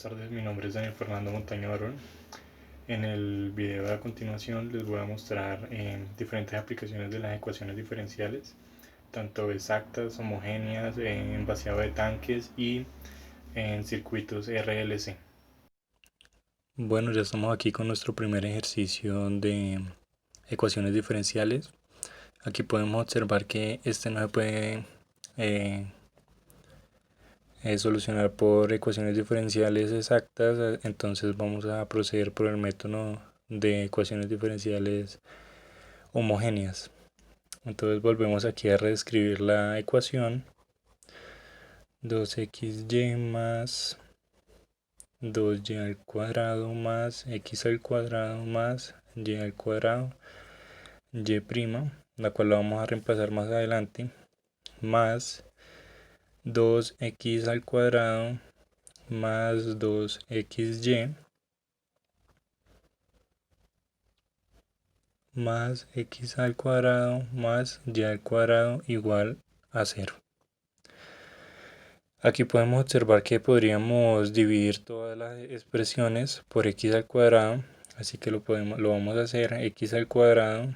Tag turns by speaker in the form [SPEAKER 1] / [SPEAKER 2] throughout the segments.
[SPEAKER 1] tardes, mi nombre es Daniel Fernando Montaño Barón. En el video de a continuación les voy a mostrar diferentes aplicaciones de las ecuaciones diferenciales, tanto exactas, homogéneas, en vaciado de tanques y en circuitos RLC. Bueno, ya estamos aquí con nuestro primer ejercicio de ecuaciones diferenciales. Aquí podemos observar que este no se puede solucionar por ecuaciones diferenciales exactas, entonces vamos a proceder por el método de ecuaciones diferenciales homogéneas. Entonces volvemos aquí a reescribir la ecuación: 2xy más 2y al cuadrado más x al cuadrado más y al cuadrado y prima, la cual la vamos a reemplazar más adelante, más 2x al cuadrado más 2xy más x al cuadrado más y al cuadrado igual a 0. Aquí podemos observar que podríamos dividir todas las expresiones por x al cuadrado, así que lo vamos a hacer: x al cuadrado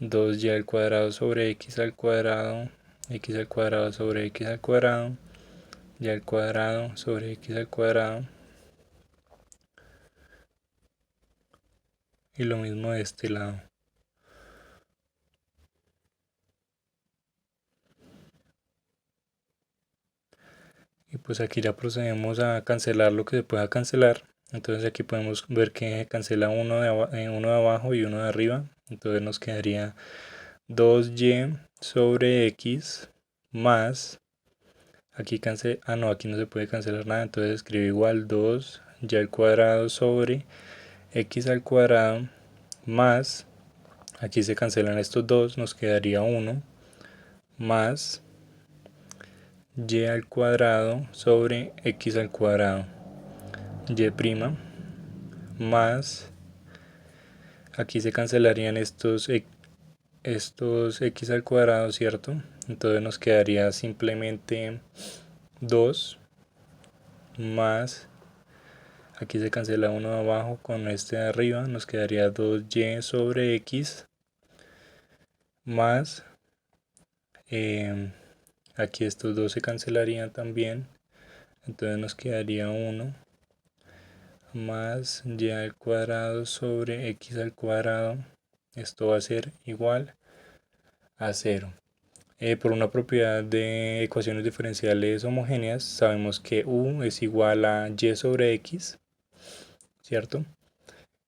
[SPEAKER 1] 2y al cuadrado sobre x al cuadrado, x al cuadrado sobre x al cuadrado, y al cuadrado sobre x al cuadrado, y lo mismo de este lado. Y pues aquí ya procedemos a cancelar lo que se pueda cancelar. Entonces aquí podemos ver que cancela uno de abajo y uno de arriba. Entonces nos quedaría 2y sobre x más, aquí no, aquí no se puede cancelar nada, entonces escribo igual 2y al cuadrado sobre x al cuadrado más, aquí se cancelan estos dos, nos quedaría 1 más y al cuadrado sobre x al cuadrado y prima más, aquí se cancelarían estos x al cuadrado, ¿cierto? Entonces nos quedaría simplemente 2 más, aquí se cancela uno de abajo con este de arriba, nos quedaría 2y sobre x más, aquí estos dos se cancelarían también, entonces nos quedaría 1 más y al cuadrado sobre x al cuadrado, esto va a ser igual a 0. Por una propiedad de ecuaciones diferenciales homogéneas, sabemos que u es igual a y sobre x, ¿cierto?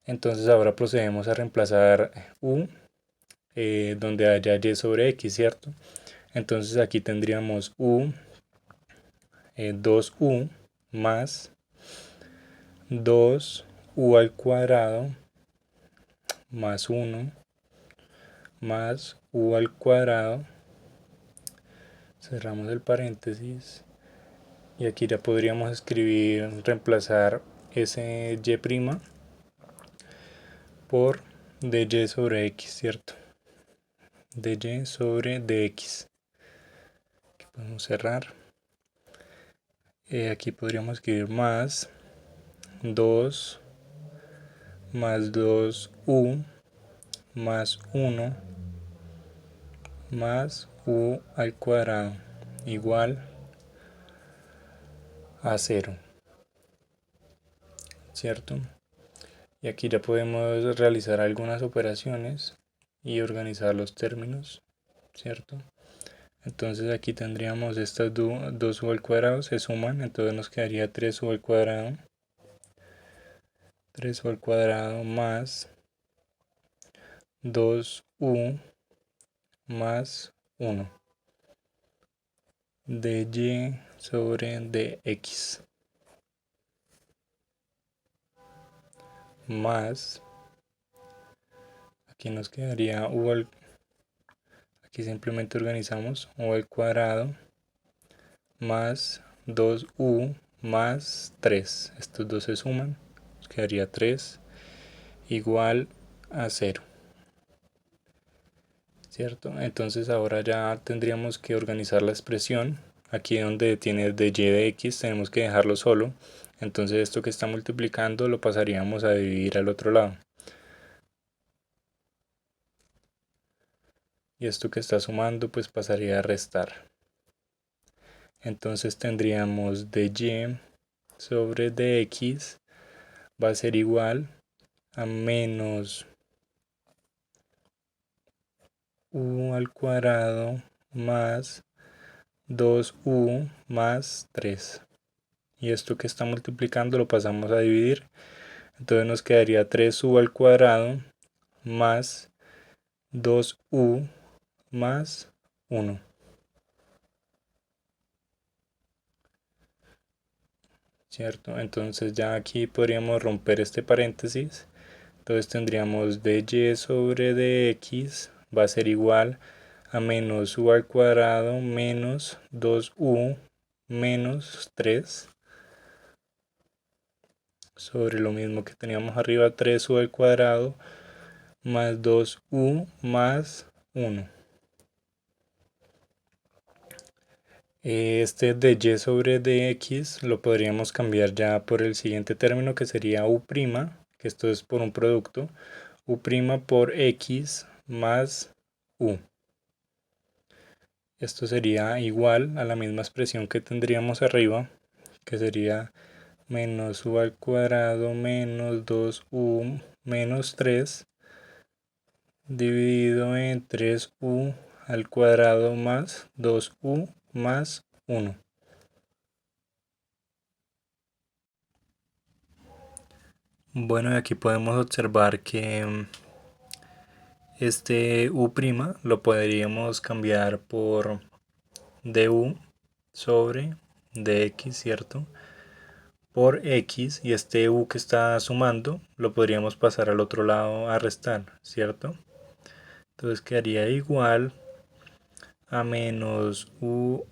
[SPEAKER 1] Entonces ahora procedemos a reemplazar u donde haya y sobre x, ¿cierto? Entonces aquí tendríamos 2u más 2u al cuadrado más 1 más u al cuadrado, cerramos el paréntesis, y aquí ya podríamos reemplazar ese y' por dy sobre x, ¿cierto? dy sobre dx. Aquí podemos cerrar. Aquí podríamos escribir más 2 más 2u más 1 más u al cuadrado igual a 0, ¿cierto? Y aquí ya podemos realizar algunas operaciones y organizar los términos, ¿cierto? Entonces aquí tendríamos estas 2u al cuadrado, se suman, entonces nos quedaría 3u al cuadrado, 3u al cuadrado más 2u más 1 dy sobre dx más, aquí nos quedaría aquí simplemente organizamos u al cuadrado más 2u más 3, estos dos se suman, nos quedaría 3 igual a 0, ¿cierto? Entonces ahora ya tendríamos que organizar la expresión. aquí donde tiene de y de x tenemos que dejarlo solo. Entonces esto que está multiplicando lo pasaríamos a dividir al otro lado. Y esto que está sumando pues pasaría a restar. Entonces tendríamos de y sobre dx va a ser igual a menos u al cuadrado más 2u más 3. Y esto que está multiplicando lo pasamos a dividir. Entonces nos quedaría 3u al cuadrado más 2u más 1. ¿Cierto? Entonces ya aquí podríamos romper este paréntesis. Entonces tendríamos dy sobre dx va a ser igual a menos u al cuadrado menos 2u menos 3 sobre lo mismo que teníamos arriba, 3u al cuadrado más 2u más 1. Este de y sobre dx lo podríamos cambiar ya por el siguiente término que sería u', que esto es por un producto, u' por x más u. Esto sería igual a la misma expresión que tendríamos arriba, que sería menos u al cuadrado menos 2u menos 3 dividido en 3u al cuadrado más 2u más 1. Bueno, y aquí podemos observar que este u' lo podríamos cambiar por du sobre dx, ¿cierto? Por x, y este u que está sumando lo podríamos pasar al otro lado a restar, ¿cierto? Entonces quedaría igual a menos u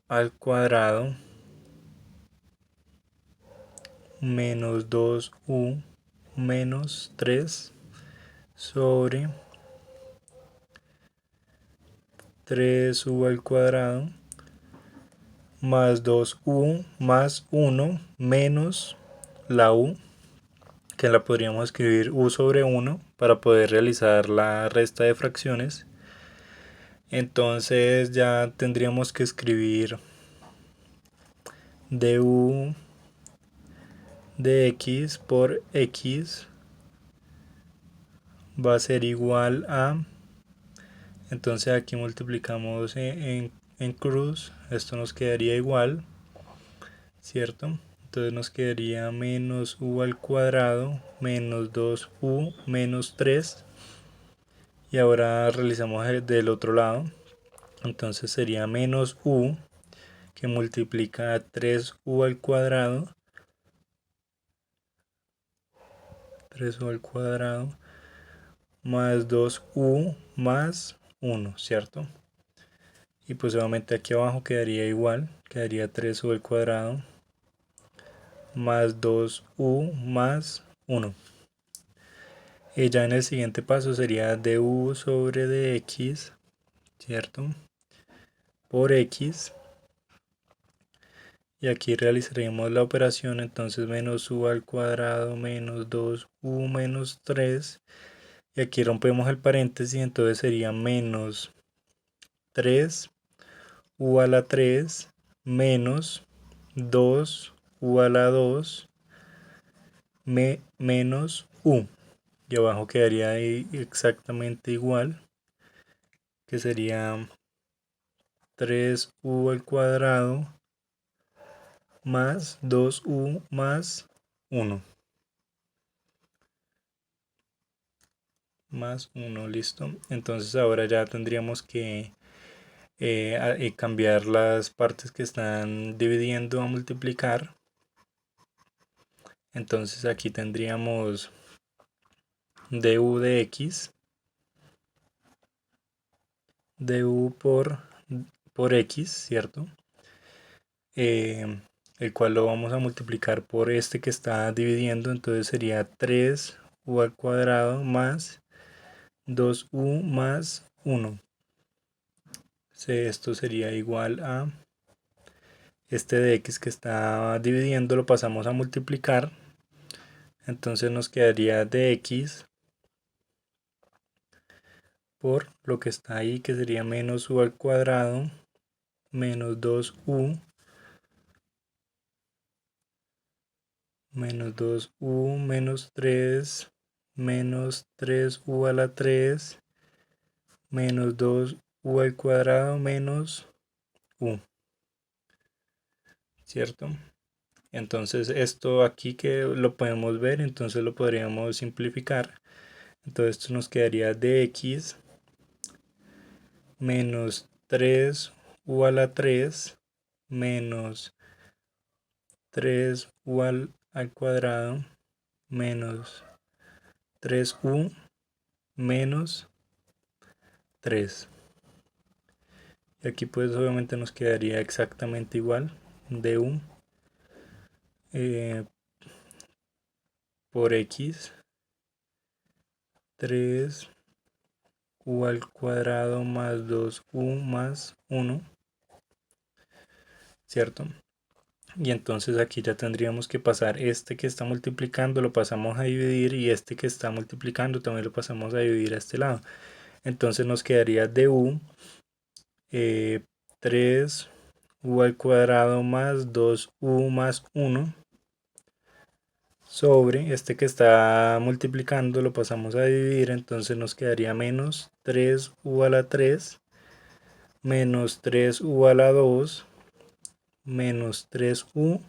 [SPEAKER 1] al cuadrado menos 2u menos 3 sobre 3u al cuadrado más 2u más 1 menos la u, que la podríamos escribir u sobre 1 para poder realizar la resta de fracciones. Entonces ya tendríamos que escribir du de x por x va a ser igual a, entonces aquí multiplicamos en cruz, esto nos quedaría igual, ¿cierto? Entonces nos quedaría menos u al cuadrado menos 2u menos 3, y ahora realizamos del otro lado. Entonces sería menos u que multiplica a 3u al cuadrado, 3u al cuadrado más 2u más 1, ¿cierto? Y pues obviamente aquí abajo quedaría igual, quedaría 3u al cuadrado más 2u más 1. Y ya en el siguiente paso sería du sobre dx, ¿cierto? Por x. Y aquí realizaremos la operación, entonces menos u al cuadrado menos 2u menos 3. Y aquí rompemos el paréntesis, entonces sería menos 3u a la 3 menos 2u a la 2 menos u. Y abajo quedaría ahí exactamente igual, que sería 3u al cuadrado más 2u más 1. Más 1, listo. Entonces ahora ya tendríamos que cambiar las partes que están dividiendo a multiplicar. Entonces aquí tendríamos du de x, du por x, ¿cierto? El cual lo vamos a multiplicar por este que está dividiendo, entonces sería 3u al cuadrado más 2u más 1. Esto sería igual a Este de x que está dividiendo lo pasamos a multiplicar. Entonces nos quedaría de x por lo que está ahí, que sería menos u al cuadrado menos 2u menos 2u menos 3 menos 3u a la 3 menos 2u al cuadrado menos u, ¿cierto? Entonces esto aquí que lo podemos ver, entonces lo podríamos simplificar. Entonces esto nos quedaría de x menos 3u a la 3 menos 3u al cuadrado menos 3u menos 3. Y aquí pues obviamente nos quedaría exactamente igual du por x 3u al cuadrado más 2u más 1, ¿cierto? Y entonces aquí ya tendríamos que pasar este que está multiplicando, lo pasamos a dividir, y este que está multiplicando también lo pasamos a dividir a este lado. Entonces nos quedaría du 3u al cuadrado más 2u más 1 sobre este que está multiplicando lo pasamos a dividir, entonces nos quedaría menos 3u a la 3 menos 3u a la 2 menos 3u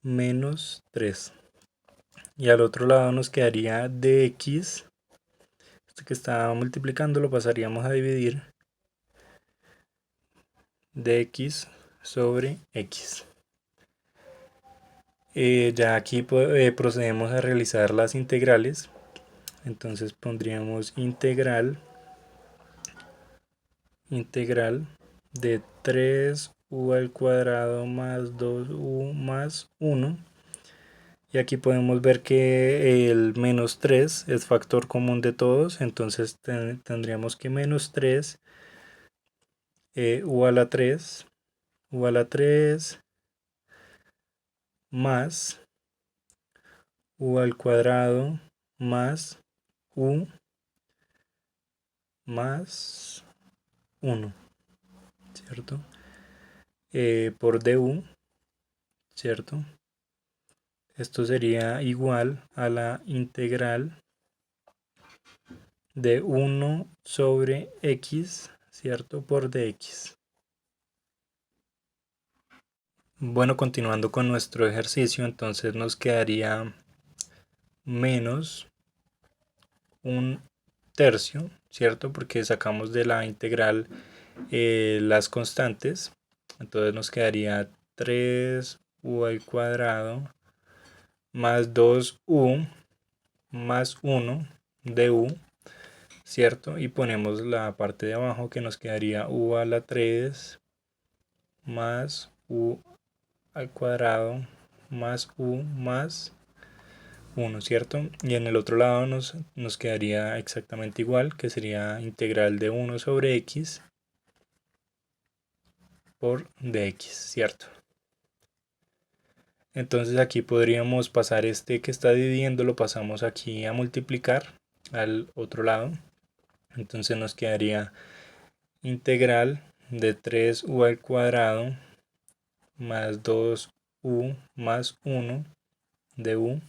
[SPEAKER 1] menos 3. Y al otro lado nos quedaría dx, este que está multiplicando lo pasaríamos a dividir, dx sobre x. Ya aquí procedemos a realizar las integrales. Entonces pondríamos integral de 3u al cuadrado más 2u más 1. Y aquí podemos ver que el menos 3 es factor común de todos, entonces tendríamos que menos 3 u a la 3 más u al cuadrado más u más 1, ¿cierto? Por du, ¿cierto? Esto sería igual a la integral de 1 sobre x, ¿cierto? Por dx. Bueno, continuando con nuestro ejercicio, entonces nos quedaría menos un tercio, ¿cierto? Porque sacamos de la integral las constantes. Entonces nos quedaría 3u al cuadrado más 2u más 1 de u, ¿cierto? Y ponemos la parte de abajo que nos quedaría u a la 3 más u al cuadrado más u más 1, ¿cierto? Y en el otro lado nos quedaría exactamente igual, que sería integral de 1 sobre x por dx, ¿cierto? Entonces aquí podríamos pasar este que está dividiendo, lo pasamos aquí a multiplicar al otro lado. Entonces nos quedaría integral de 3u al cuadrado más 2u más 1 de u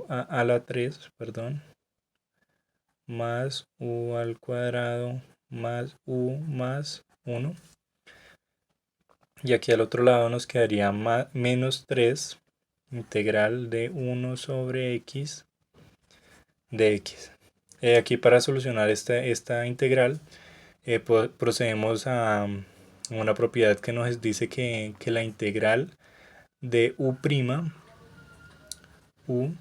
[SPEAKER 1] a la 3, perdón, más u al cuadrado más u más 1. Y aquí al otro lado nos quedaría menos 3 integral de 1 sobre x de x. Aquí para solucionar esta integral procedemos a una propiedad que nos dice que la integral de u' u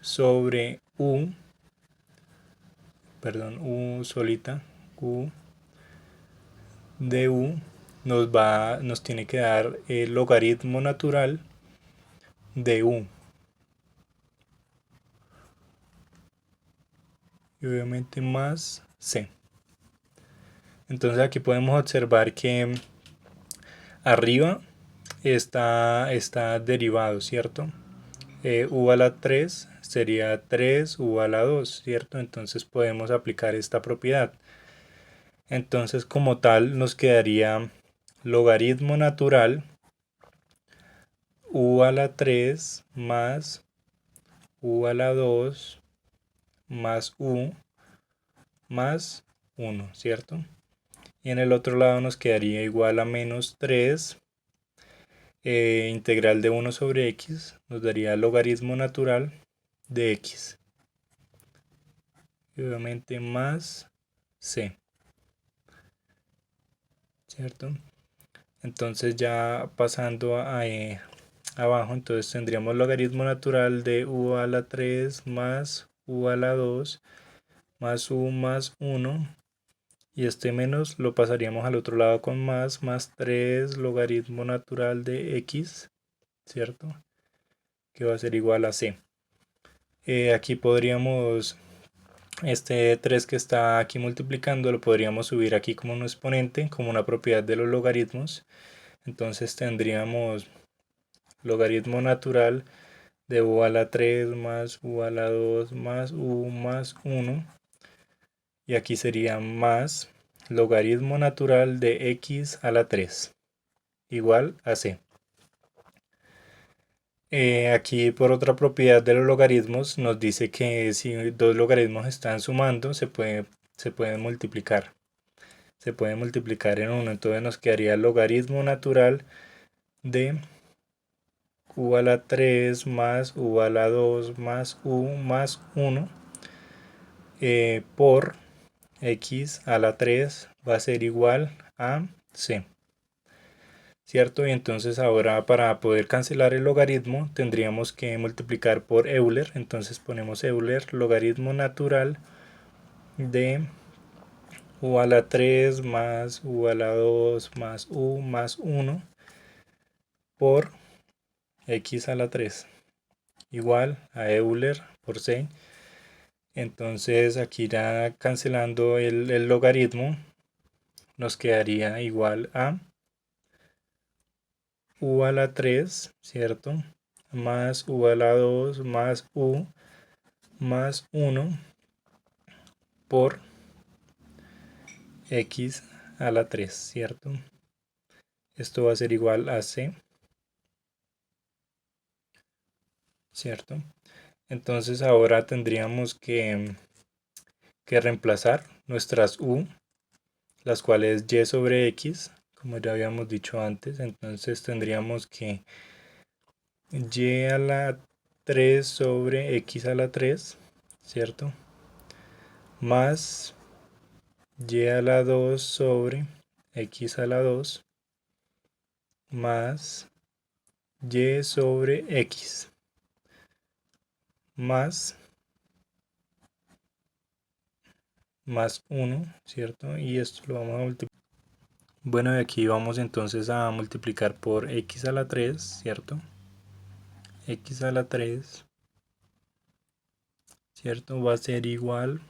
[SPEAKER 1] sobre u solita, u de u nos tiene que dar el logaritmo natural de u. Y obviamente más c. Entonces aquí podemos observar que arriba está derivado, ¿cierto? U a la 3 sería 3 U a la 2, ¿cierto? Entonces podemos aplicar esta propiedad. Entonces como tal nos quedaría logaritmo natural U a la 3 más U a la 2 más U más 1, ¿cierto? Y en el otro lado nos quedaría igual a menos 3 integral de 1 sobre x nos daría logaritmo natural de x. Y obviamente más c, ¿cierto? Entonces ya pasando abajo, entonces tendríamos logaritmo natural de u a la 3 más u a la 2 más u más 1. Y este menos lo pasaríamos al otro lado con más 3 logaritmo natural de x, ¿cierto? Que va a ser igual a c. Aquí podríamos, este 3 que está aquí multiplicando, lo podríamos subir aquí como un exponente, como una propiedad de los logaritmos. Entonces tendríamos logaritmo natural de u a la 3 más u a la 2 más u más 1. Y aquí sería más logaritmo natural de x a la 3 igual a c. Aquí por otra propiedad de los logaritmos nos dice que si dos logaritmos están sumando se pueden multiplicar. Se puede multiplicar en uno. Entonces nos quedaría el logaritmo natural de u a la 3 más u a la 2 más u más 1 por x a la 3 va a ser igual a c. ¿Cierto? Y entonces ahora para poder cancelar el logaritmo tendríamos que multiplicar por Euler. Entonces ponemos Euler logaritmo natural de u a la 3 más u a la 2 más u más 1 por x a la 3 igual a Euler por c. Entonces aquí irá cancelando el logaritmo, nos quedaría igual a u a la 3, ¿cierto? Más u a la 2 más u más 1 por x a la 3, ¿cierto? Esto va a ser igual a c, ¿cierto? Entonces ahora tendríamos que reemplazar nuestras u, las cuales y sobre x, como ya habíamos dicho antes. Entonces tendríamos que y a la 3 sobre x a la 3, ¿cierto? Más y a la 2 sobre x a la 2 más y sobre x más 1, ¿cierto? Y esto lo vamos a multiplicar. Bueno, y aquí vamos entonces a multiplicar por x a la 3, ¿cierto? X a la 3, ¿cierto? Va a ser igual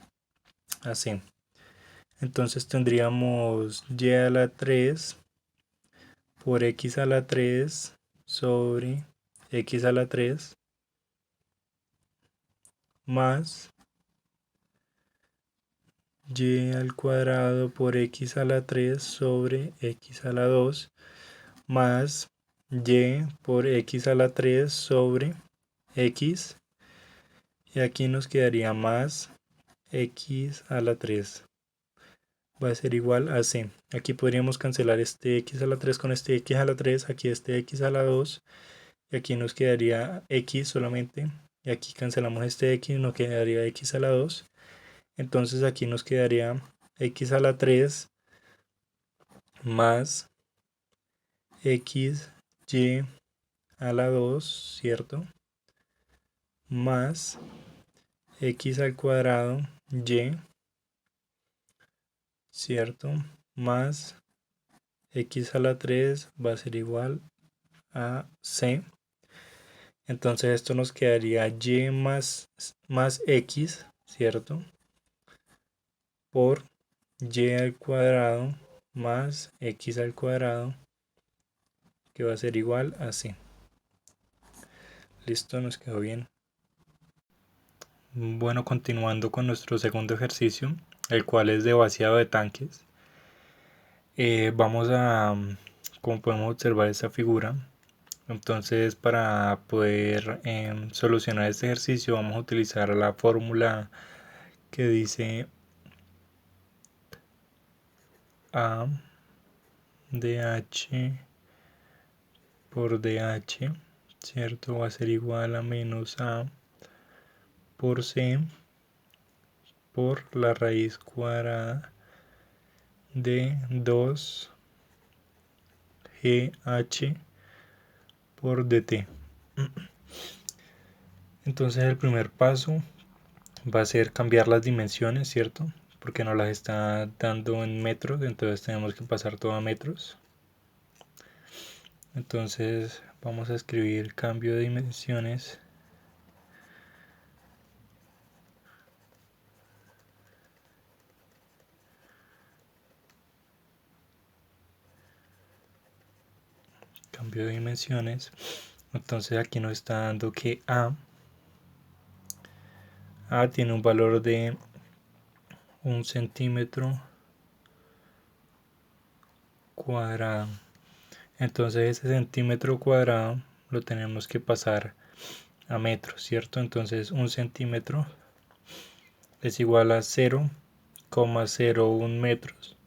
[SPEAKER 1] a c. Entonces tendríamos y a la 3 por x a la 3 sobre x a la 3 más y al cuadrado por x a la 3 sobre x a la 2 más y por x a la 3 sobre x, y aquí nos quedaría más x a la 3 va a ser igual a c. Aquí podríamos cancelar este x a la 3 con este x a la 3, aquí este x a la 2, y aquí nos quedaría x solamente, y aquí cancelamos este x, nos quedaría x a la 2. Entonces aquí nos quedaría x a la 3 más x y a la 2, ¿cierto? Más x al cuadrado y, ¿cierto? Más x a la 3 va a ser igual a c. Entonces esto nos quedaría y más x, ¿cierto? Por y al cuadrado más x al cuadrado que va a ser igual a C. Listo, nos quedó bien. Bueno, continuando con nuestro segundo ejercicio, el cual es de vaciado de tanques. Vamos a, como podemos observar esta figura, entonces para poder solucionar este ejercicio vamos a utilizar la fórmula que dice A DH por DH, ¿cierto? Va a ser igual a menos A por C por la raíz cuadrada de 2GH por DT. Entonces el primer paso va a ser cambiar las dimensiones, ¿cierto? Porque nos las está dando en metros, entonces tenemos que pasar todo a metros. Entonces vamos a escribir cambio de dimensiones. Cambio de dimensiones. Entonces aquí nos está dando que A tiene un valor de 1 centímetro cuadrado. Entonces ese centímetro cuadrado lo tenemos que pasar a metros, ¿cierto? Entonces 1 centímetro es igual a 0,01 metros,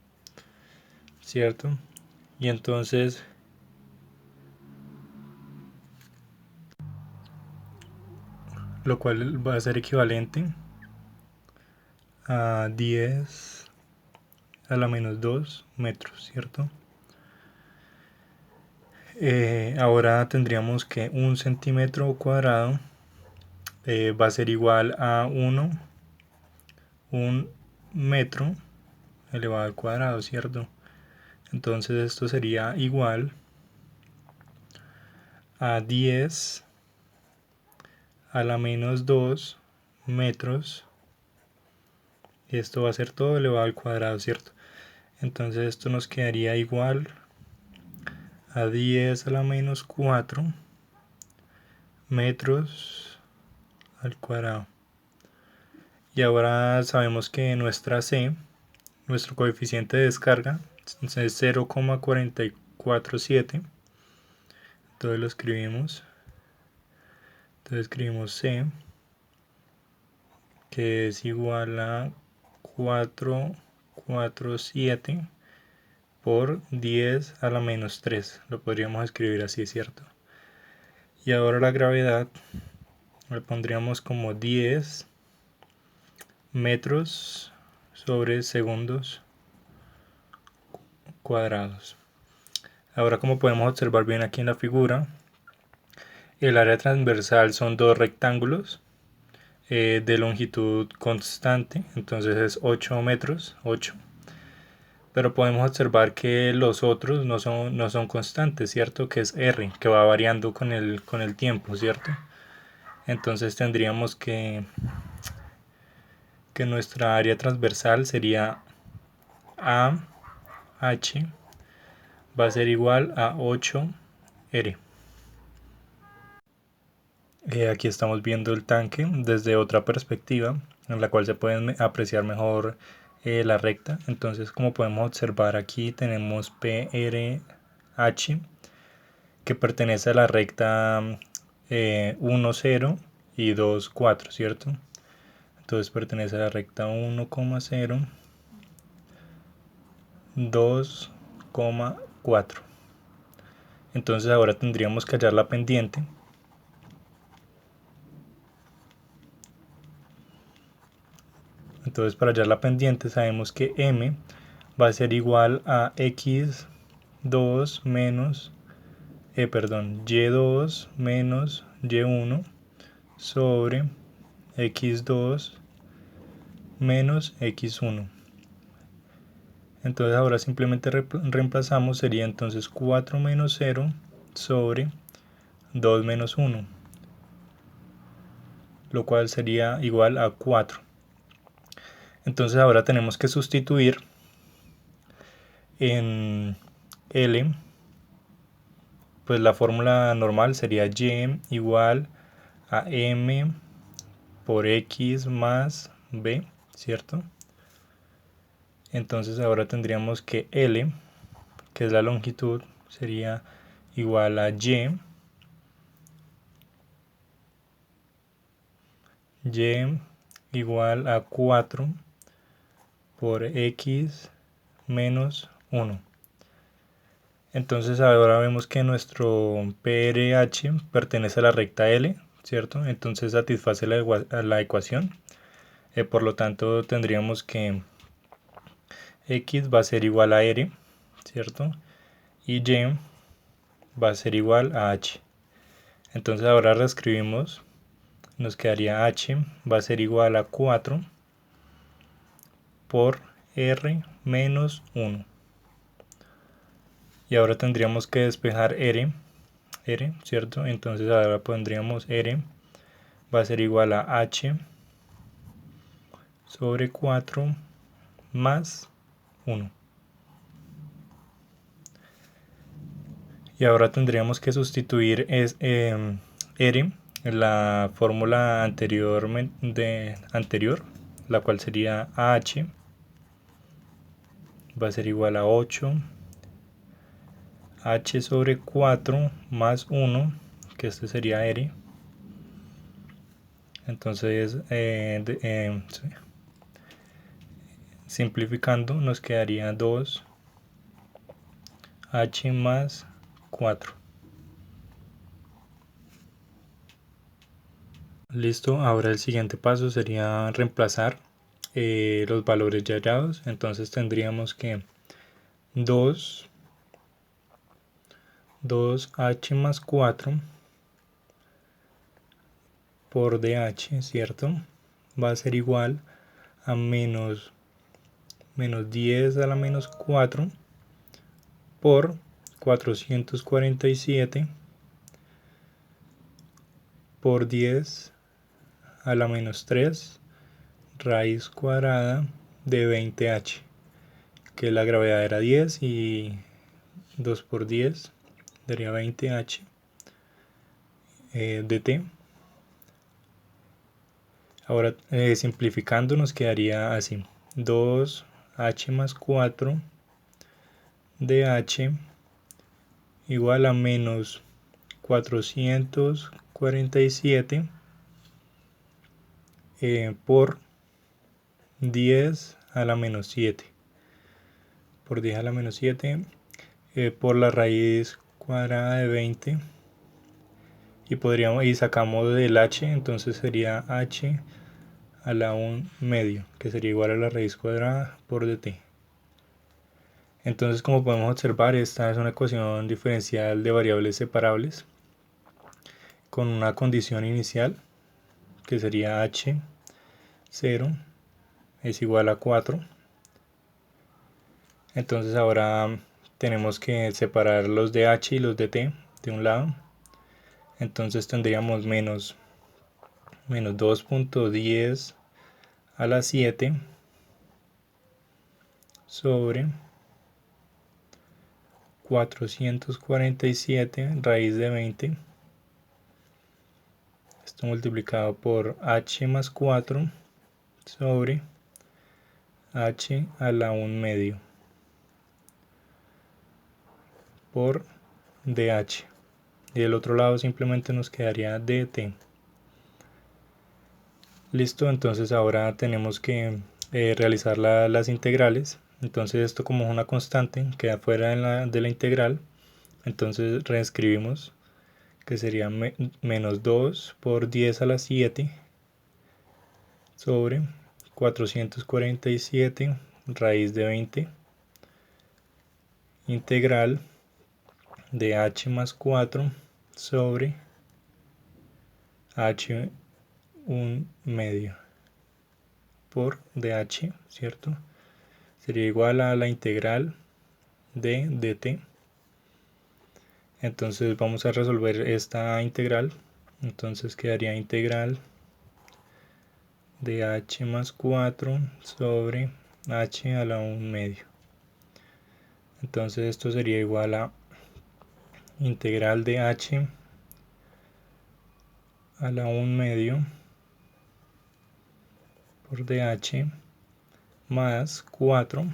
[SPEAKER 1] ¿cierto? Y entonces lo cual va a ser equivalente a 10 a la menos 2 metros, ¿cierto? Ahora tendríamos que 1 centímetro cuadrado va a ser igual a 1 metro elevado al cuadrado, ¿cierto? Entonces esto sería igual a 10 a la menos 2 metros. Y esto va a ser todo elevado al cuadrado, ¿cierto? Entonces esto nos quedaría igual a 10 a la menos 4 metros al cuadrado. Y ahora sabemos que nuestra C, nuestro coeficiente de descarga, es 0,447. Entonces lo escribimos. Entonces escribimos C, que es igual a 447 por 10 a la menos 3. Lo podríamos escribir así, ¿cierto? Y ahora la gravedad le pondríamos como 10 metros sobre segundos cuadrados. Ahora, como podemos observar bien aquí en la figura, el área transversal son dos rectángulos de longitud constante, entonces es 8 metros, 8. Pero podemos observar que los otros no son constantes, ¿cierto? Que es R, que va variando con el tiempo, ¿cierto? Entonces tendríamos que nuestra área transversal sería AH va a ser igual a 8R. Aquí estamos viendo el tanque desde otra perspectiva en la cual se puede apreciar mejor la recta. Entonces, como podemos observar aquí tenemos PRH que pertenece a la recta 1, 0 y 2, 4, ¿cierto? Entonces pertenece a la recta 1,0, 2,4. Entonces ahora tendríamos que hallar la pendiente. Entonces para hallar la pendiente sabemos que m va a ser igual a y2 menos y2 menos y1 sobre x2 menos x1. Entonces ahora simplemente reemplazamos, sería entonces 4 menos 0 sobre 2 menos 1, lo cual sería igual a 4. Entonces ahora tenemos que sustituir en L pues la fórmula normal sería y igual a m por x más b, ¿cierto? Entonces ahora tendríamos que L, que es la longitud, sería igual a y igual a 4 por x menos 1. Entonces ahora vemos que nuestro PRH pertenece a la recta L, ¿cierto? Entonces satisface la ecuación. Por lo tanto tendríamos que x va a ser igual a r, ¿cierto? Y va a ser igual a h. Entonces ahora reescribimos, nos quedaría h va a ser igual a 4 por r menos 1. Y ahora tendríamos que despejar r, ¿cierto? Entonces ahora pondríamos r va a ser igual a h sobre 4 más 1. Y ahora tendríamos que sustituir r en la fórmula anterior, la cual sería h va a ser igual a 8 h sobre 4 más 1, que este sería r. Entonces sí. Simplificando nos quedaría 2 h más 4. Listo, ahora el siguiente paso sería reemplazar los valores ya hallados. Entonces tendríamos que 2h más 4 por dh, ¿cierto? Va a ser igual a menos 10 a la menos 4 por 447 por 10 a la menos 3 raíz cuadrada de 20h, que la gravedad era 10 y 2 por 10 daría 20h dt. Ahora simplificando nos quedaría así: 2h más 4 dh igual a menos 447 por 10 a la menos 7 por 10 a la menos 7 por la raíz cuadrada de 20, y sacamos del h, entonces sería h a la 1 medio, que sería igual a la raíz cuadrada por dt. Entonces, como podemos observar, esta es una ecuación diferencial de variables separables con una condición inicial que sería h0 es igual a 4. Entonces ahora tenemos que separar los de h y los de t de un lado. Entonces tendríamos menos 2.10 a la 7 sobre 447 raíz de 20. Esto multiplicado por h más 4 sobre h a la 1 medio por dh. Y del otro lado simplemente nos quedaría dt. Listo, entonces ahora tenemos que realizar las integrales. Entonces esto, como es una constante, queda fuera de la integral. Entonces reescribimos, que sería menos 2 por 10 a la 7 sobre 447 raíz de 20 integral de h más 4 sobre h 1 medio por dh, ¿cierto? Sería igual a la integral de dt. Entonces vamos a resolver esta integral. Entonces quedaría integral de h más 4 sobre h a la 1 medio. Entonces esto sería igual a integral de h a la 1/2 por dh más 4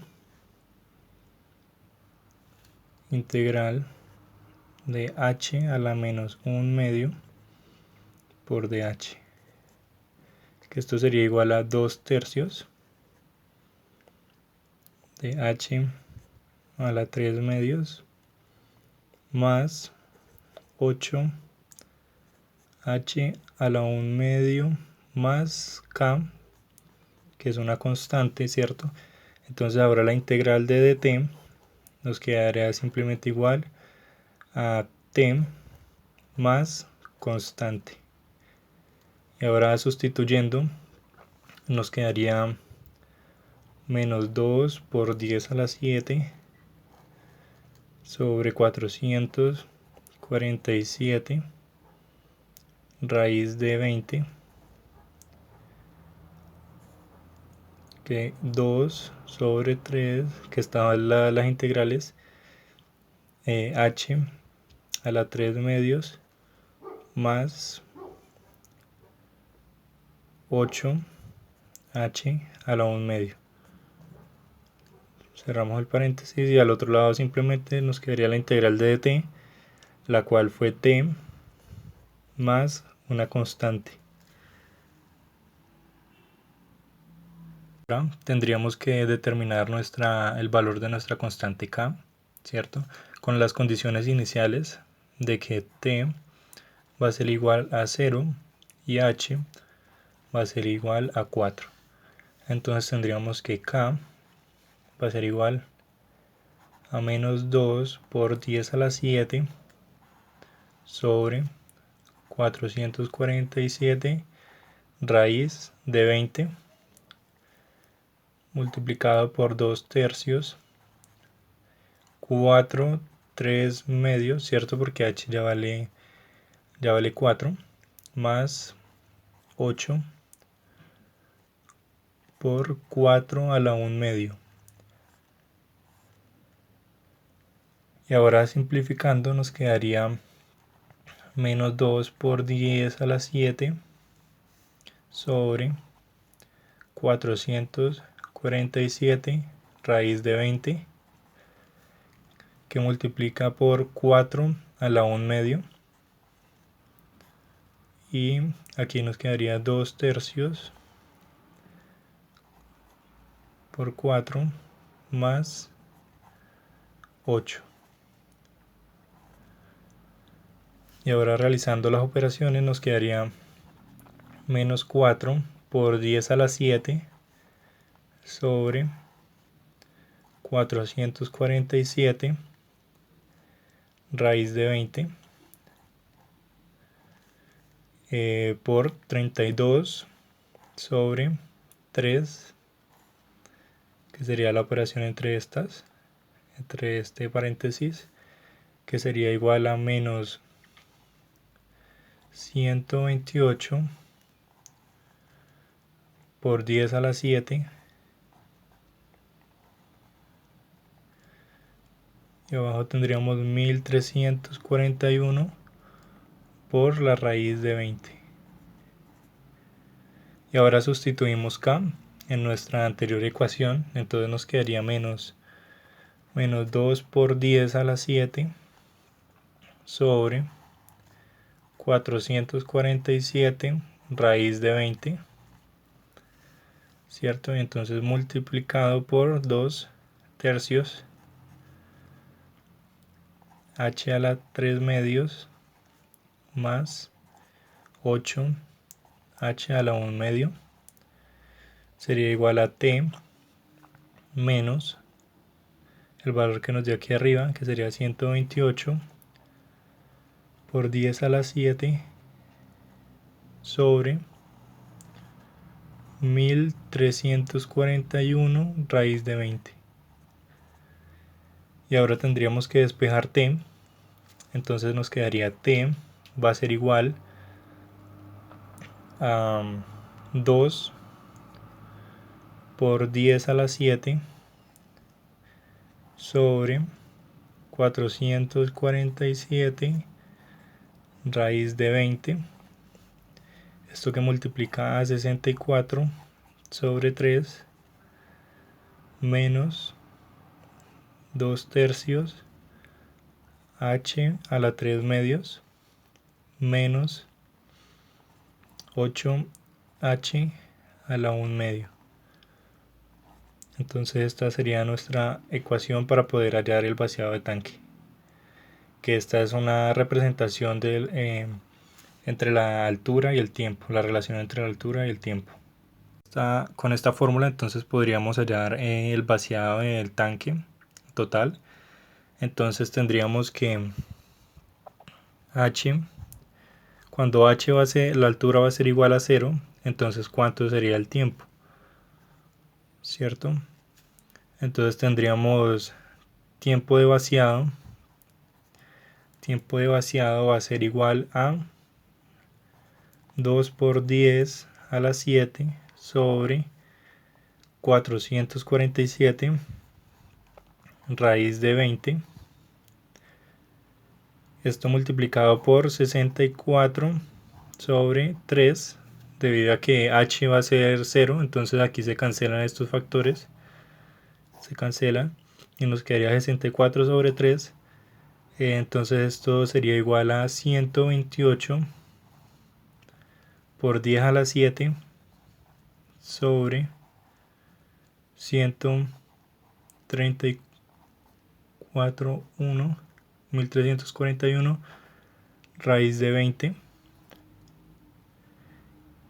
[SPEAKER 1] integral de h a la menos 1/2 por dh, que esto sería igual a 2/3 de h a la 3/2 más 8 h a la 1/2 más k, que es una constante, ¿cierto? Entonces ahora la integral de dt nos quedaría simplemente igual a t más constante. Y ahora sustituyendo nos quedaría menos 2 por 10 a la 7 sobre 447 raíz de 20, que 2 sobre 3, que estaban las integrales, h a la 3/2 más 8 h a la 1/2. Cerramos el paréntesis y al otro lado simplemente nos quedaría la integral de dt, la cual fue t más una constante. Ahora tendríamos que determinar el valor de nuestra constante k, ¿cierto? Con las condiciones iniciales de que t va a ser igual a 0 y h va a ser igual a 4. Entonces tendríamos que k va a ser igual a menos 2 por 10 a la 7 sobre 447 raíz de 20 multiplicado por 2/3, 4 3/2, ¿cierto? Porque h ya vale 4, más 8 por 4 a la 1/2. Y ahora simplificando nos quedaría menos 2 por 10 a la 7 sobre 447 raíz de 20, que multiplica por 4 a la 1/2. Y aquí nos quedaría 2/3 por 4 más 8. Y ahora realizando las operaciones nos quedaría menos 4 por 10 a la 7 sobre 447 raíz de 20 por 32 sobre 3, que sería la operación entre este paréntesis, que sería igual a menos 128 por 10 a la 7, y abajo tendríamos 1341 por la raíz de 20. Y ahora sustituimos k en nuestra anterior ecuación, entonces nos quedaría menos 2 por 10 a la 7 sobre 447 raíz de 20, ¿cierto? Y entonces multiplicado por 2/3 h a la 3/2 más 8 h a la 1/2 sería igual a t menos el valor que nos dio aquí arriba, que sería 128 por 10 a la 7 sobre 1341 raíz de 20. Y ahora tendríamos que despejar t, entonces nos quedaría t va a ser igual a 2 por 10 a la 7 sobre 447 raíz de 20. Esto que multiplica a 64 sobre 3 menos 2 tercios h a la 3 medios menos 8h a la 1 medio. Entonces esta sería nuestra ecuación para poder hallar el vaciado de tanque, que esta es una representación entre la altura y el tiempo, la relación entre la altura y el tiempo. Con esta fórmula entonces podríamos hallar el vaciado del tanque total. Entonces tendríamos que h, cuando h va a ser, la altura va a ser igual a 0, entonces ¿cuánto sería el tiempo? ¿Cierto? Entonces tendríamos tiempo de vaciado. Tiempo de vaciado va a ser igual a 2 por 10 a la 7 sobre 447 raíz de 20. Esto multiplicado por 64 sobre 3, debido a que h va a ser 0, entonces aquí se cancelan estos factores, se cancela y nos quedaría 64 sobre 3. Entonces esto sería igual a 128 por 10 a la 7 sobre 1341 raíz de 20,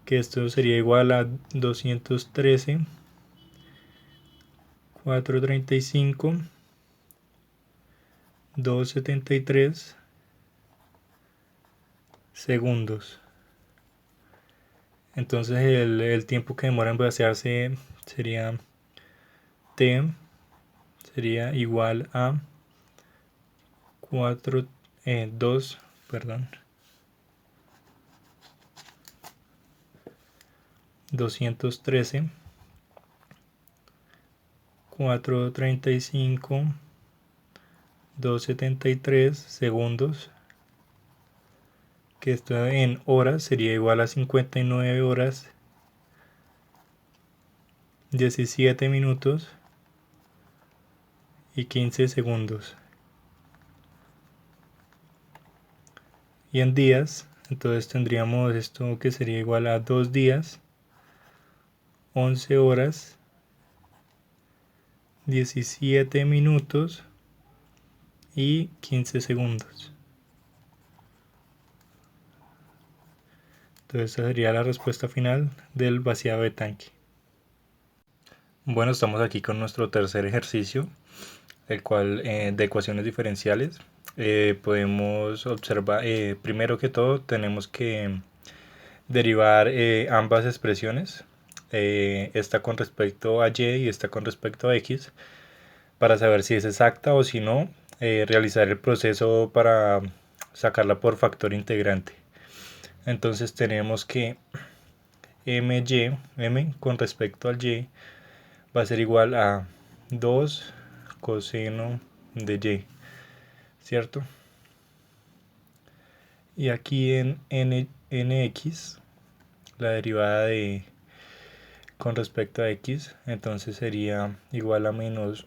[SPEAKER 1] que esto sería igual a 213 435 273 segundos. Entonces el tiempo que demora en vaciarse sería t sería igual a 213 435 273 segundos, que esto en horas sería igual a 59 horas 17 minutos y 15 segundos. Y en días, entonces tendríamos esto que sería igual a 2 días 11 horas 17 minutos y 15 segundos. Entonces esta sería la respuesta final del vaciado de tanque. Bueno, estamos aquí con nuestro tercer ejercicio, el cual de ecuaciones diferenciales. Podemos observar, primero que todo tenemos que derivar ambas expresiones, esta con respecto a y esta con respecto a x, para saber si es exacta o si no, realizar el proceso para sacarla por factor integrante. Entonces tenemos que m con respecto al y va a ser igual a 2 coseno de y, ¿cierto? Y aquí en nx, la derivada con respecto a x, entonces sería igual a menos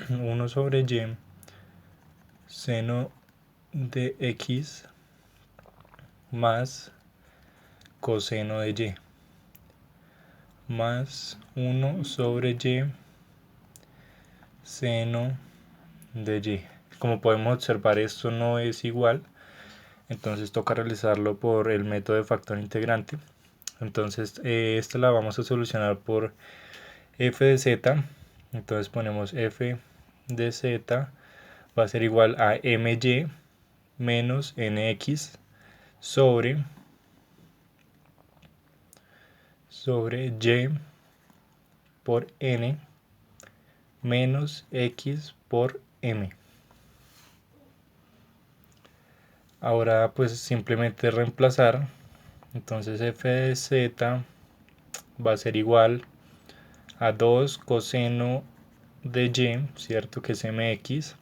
[SPEAKER 1] 1 sobre y seno de x más coseno de y, más 1 sobre y seno de y. Como podemos observar, esto no es igual, entonces toca realizarlo por el método de factor integrante. Entonces esta la vamos a solucionar por f de z. Entonces ponemos f de z va a ser igual a my menos nx sobre y por n menos x por m. Ahora pues simplemente reemplazar. Entonces f de z va a ser igual a 2 coseno de y, ¿cierto? Que es mx,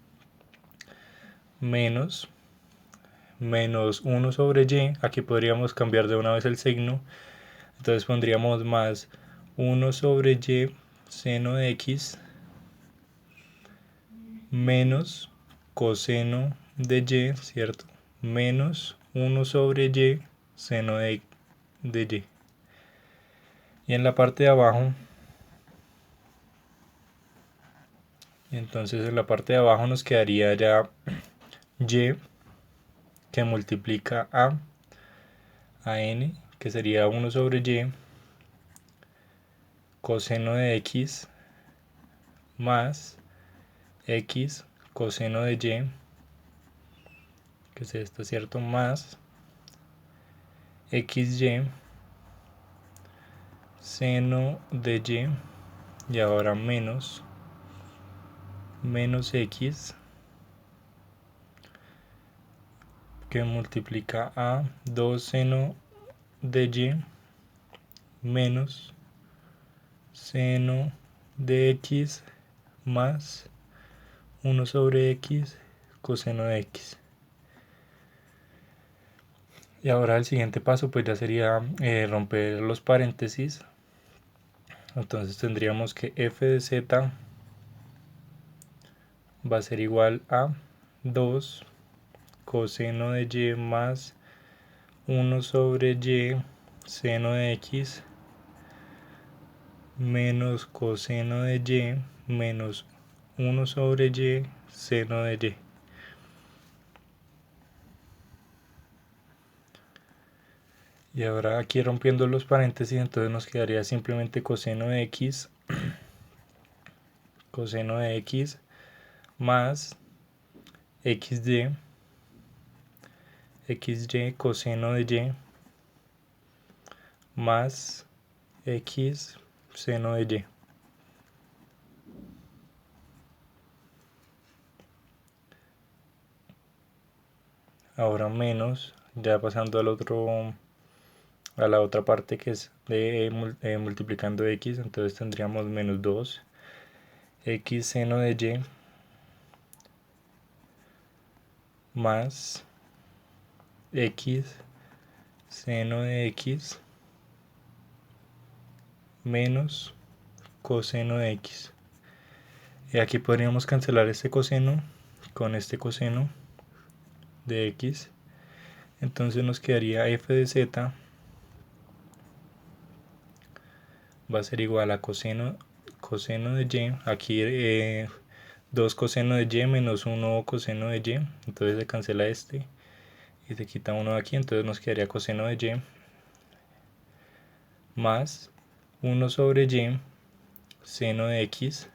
[SPEAKER 1] menos 1 sobre y. Aquí podríamos cambiar de una vez el signo, entonces pondríamos más 1 sobre y seno de x menos coseno de y, ¿cierto? Menos 1 sobre y seno de y. Y en la parte de abajo, entonces en la parte de abajo nos quedaría ya y que multiplica a n, que sería 1 sobre y coseno de x más x coseno de y, que es esto, ¿cierto? Más xy seno de y ahora menos x que multiplica a 2 seno de y menos seno de x más 1 sobre x coseno de x. Y ahora el siguiente paso pues ya sería romper los paréntesis. Entonces tendríamos que f de z va a ser igual a 2 coseno de y más 1 sobre y seno de x menos coseno de y menos 1 sobre y seno de y. Y ahora aquí rompiendo los paréntesis, entonces nos quedaría simplemente coseno de x más xy coseno de y más x seno de y. Ahora menos, ya pasando al otro, a la otra parte que es de multiplicando x, entonces tendríamos menos 2 x seno de y más x seno de x menos coseno de x. Y aquí podríamos cancelar este coseno con este coseno de x. Entonces nos quedaría f de z va a ser igual a coseno de y. Aquí 2 coseno de y menos 1 coseno de y. Entonces se cancela este y se quita uno de aquí. Entonces nos quedaría coseno de y más 1 sobre y seno de x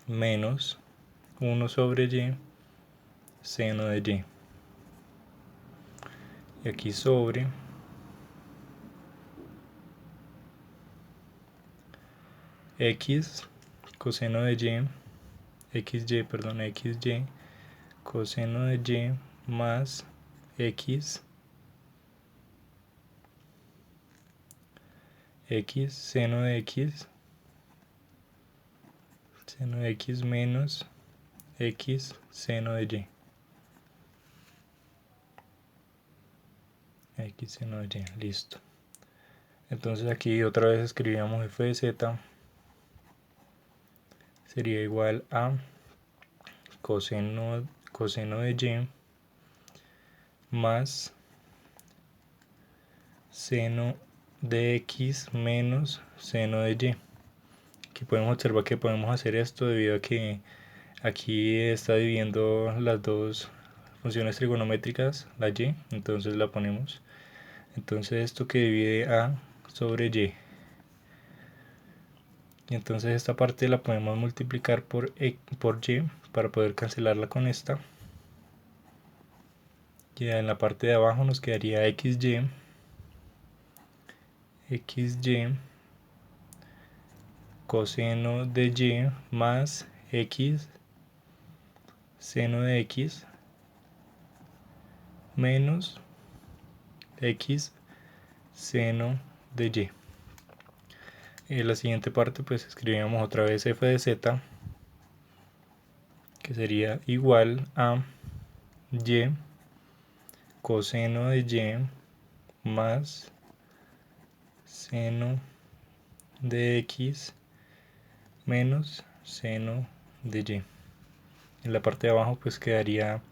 [SPEAKER 1] menos 1 sobre y seno de y. Y aquí sobre x coseno de y, xy coseno de y más x seno de x menos x seno de y. X seno de y, listo. Entonces aquí otra vez escribíamos f de z sería igual a coseno de y más seno de x menos seno de y. Aquí podemos observar que podemos hacer esto debido a que aquí está dividiendo las dos funciones trigonométricas, la y, entonces la ponemos. Entonces esto que divide a sobre y. Y entonces esta parte la podemos multiplicar por y para poder cancelarla con esta. Y en la parte de abajo nos quedaría xy coseno de y más x seno de x menos x seno de y. En la siguiente parte pues escribimos otra vez f de z, que sería igual a y coseno de y más seno de x menos seno de y. En la parte de abajo pues quedaría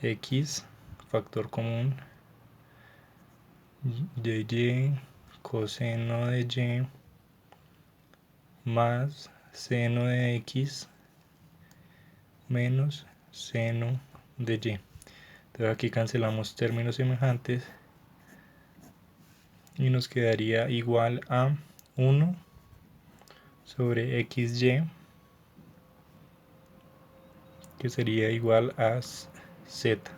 [SPEAKER 1] x, factor común, de y coseno de y más seno de x menos seno de y. Entonces aquí cancelamos términos semejantes y nos quedaría igual a 1 sobre xy, que sería igual a z.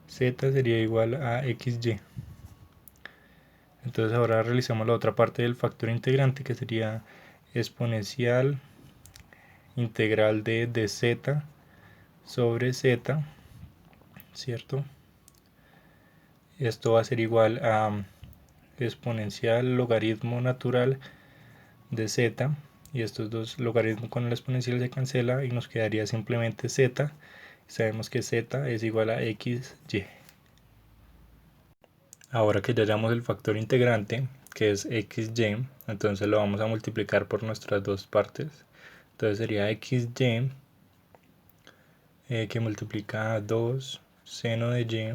[SPEAKER 1] Z sería igual a xy. Entonces ahora realizamos la otra parte del factor integrante, que sería exponencial integral de z sobre z, ¿cierto? Esto va a ser igual a exponencial logaritmo natural de z, y estos dos logaritmos con el exponencial se cancela y nos quedaría simplemente z. Sabemos que z es igual a xy. Ahora que ya hallamos el factor integrante, que es xy, entonces lo vamos a multiplicar por nuestras dos partes. Entonces sería xy que multiplica a 2 seno de y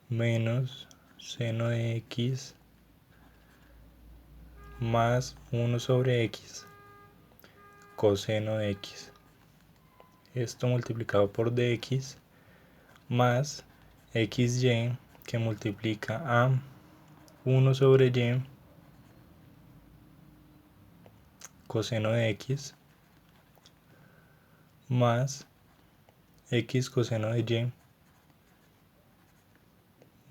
[SPEAKER 1] menos seno de x más 1 sobre x coseno de x. Esto multiplicado por dx más xy que multiplica a 1 sobre y coseno de x más x coseno de y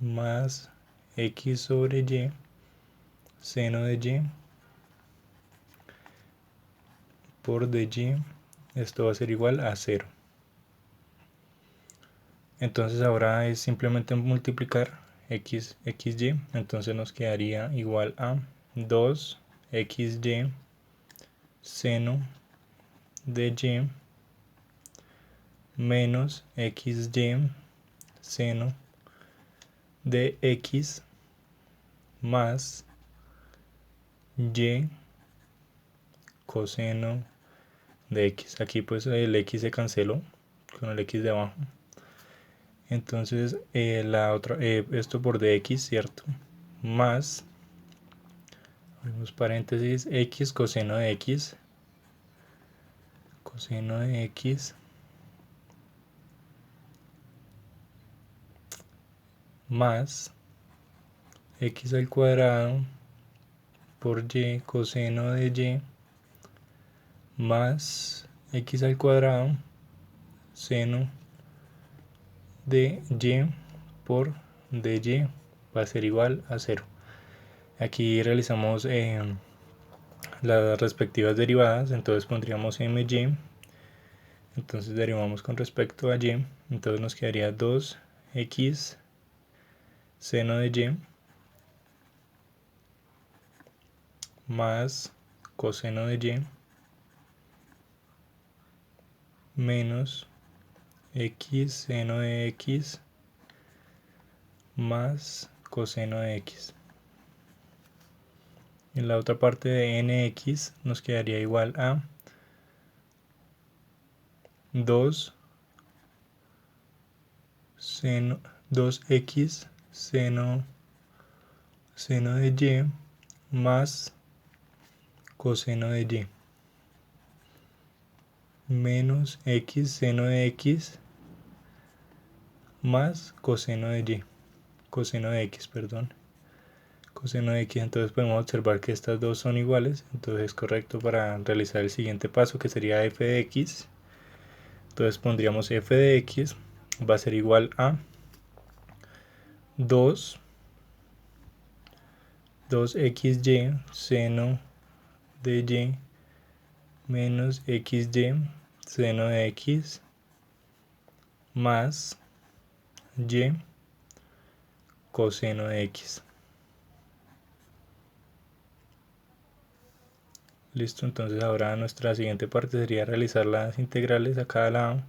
[SPEAKER 1] más x sobre y seno de y por dy. Esto va a ser igual a 0. Entonces ahora es simplemente multiplicar xy, entonces nos quedaría igual a 2xy seno de y menos xy seno de x más y coseno de x. Aquí pues el x se canceló con el x de abajo. Entonces esto por dx, ¿cierto? Más, abrimos paréntesis, x coseno de x más x al cuadrado por y coseno de y más x al cuadrado seno de y por dy va a ser igual a 0. Aquí realizamos las respectivas derivadas, entonces pondríamos my, entonces derivamos con respecto a y, entonces nos quedaría 2x seno de y más coseno de y menos x seno de x más coseno de x. En la otra parte de nx nos quedaría igual a 2x seno de y más coseno de y menos x seno de x más coseno de y, coseno de x, perdón, coseno de x. Entonces podemos observar que estas dos son iguales, entonces es correcto para realizar el siguiente paso, que sería f de x. Entonces pondríamos f de x va a ser igual a 2xy seno de y menos xy seno de x más y coseno de x. Listo, entonces ahora nuestra siguiente parte sería realizar las integrales a cada lado.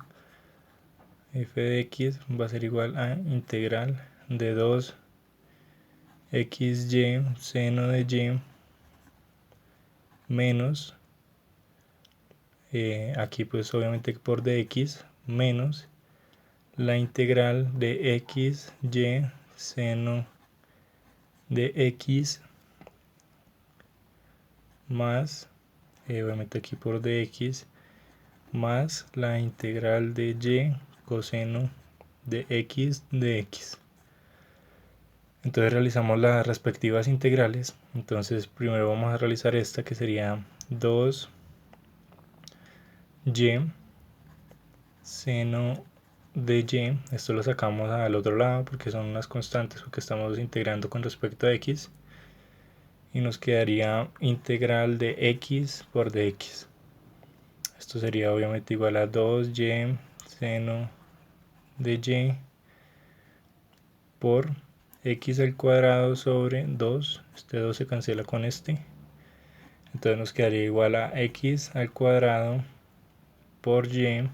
[SPEAKER 1] F de x va a ser igual a integral de 2 xy seno de y menos, aquí pues obviamente por dx, menos la integral de x y seno de x más, obviamente aquí por dx, más la integral de y coseno de x de x. Entonces realizamos las respectivas integrales. Entonces primero vamos a realizar esta que sería 2y seno de y. Esto lo sacamos al otro lado porque son unas constantes porque estamos integrando con respecto a x. Y nos quedaría integral de x por dx. Esto sería obviamente igual a 2y seno de y por x al cuadrado sobre 2. Este 2 se cancela con este. Entonces nos quedaría igual a x al cuadrado por y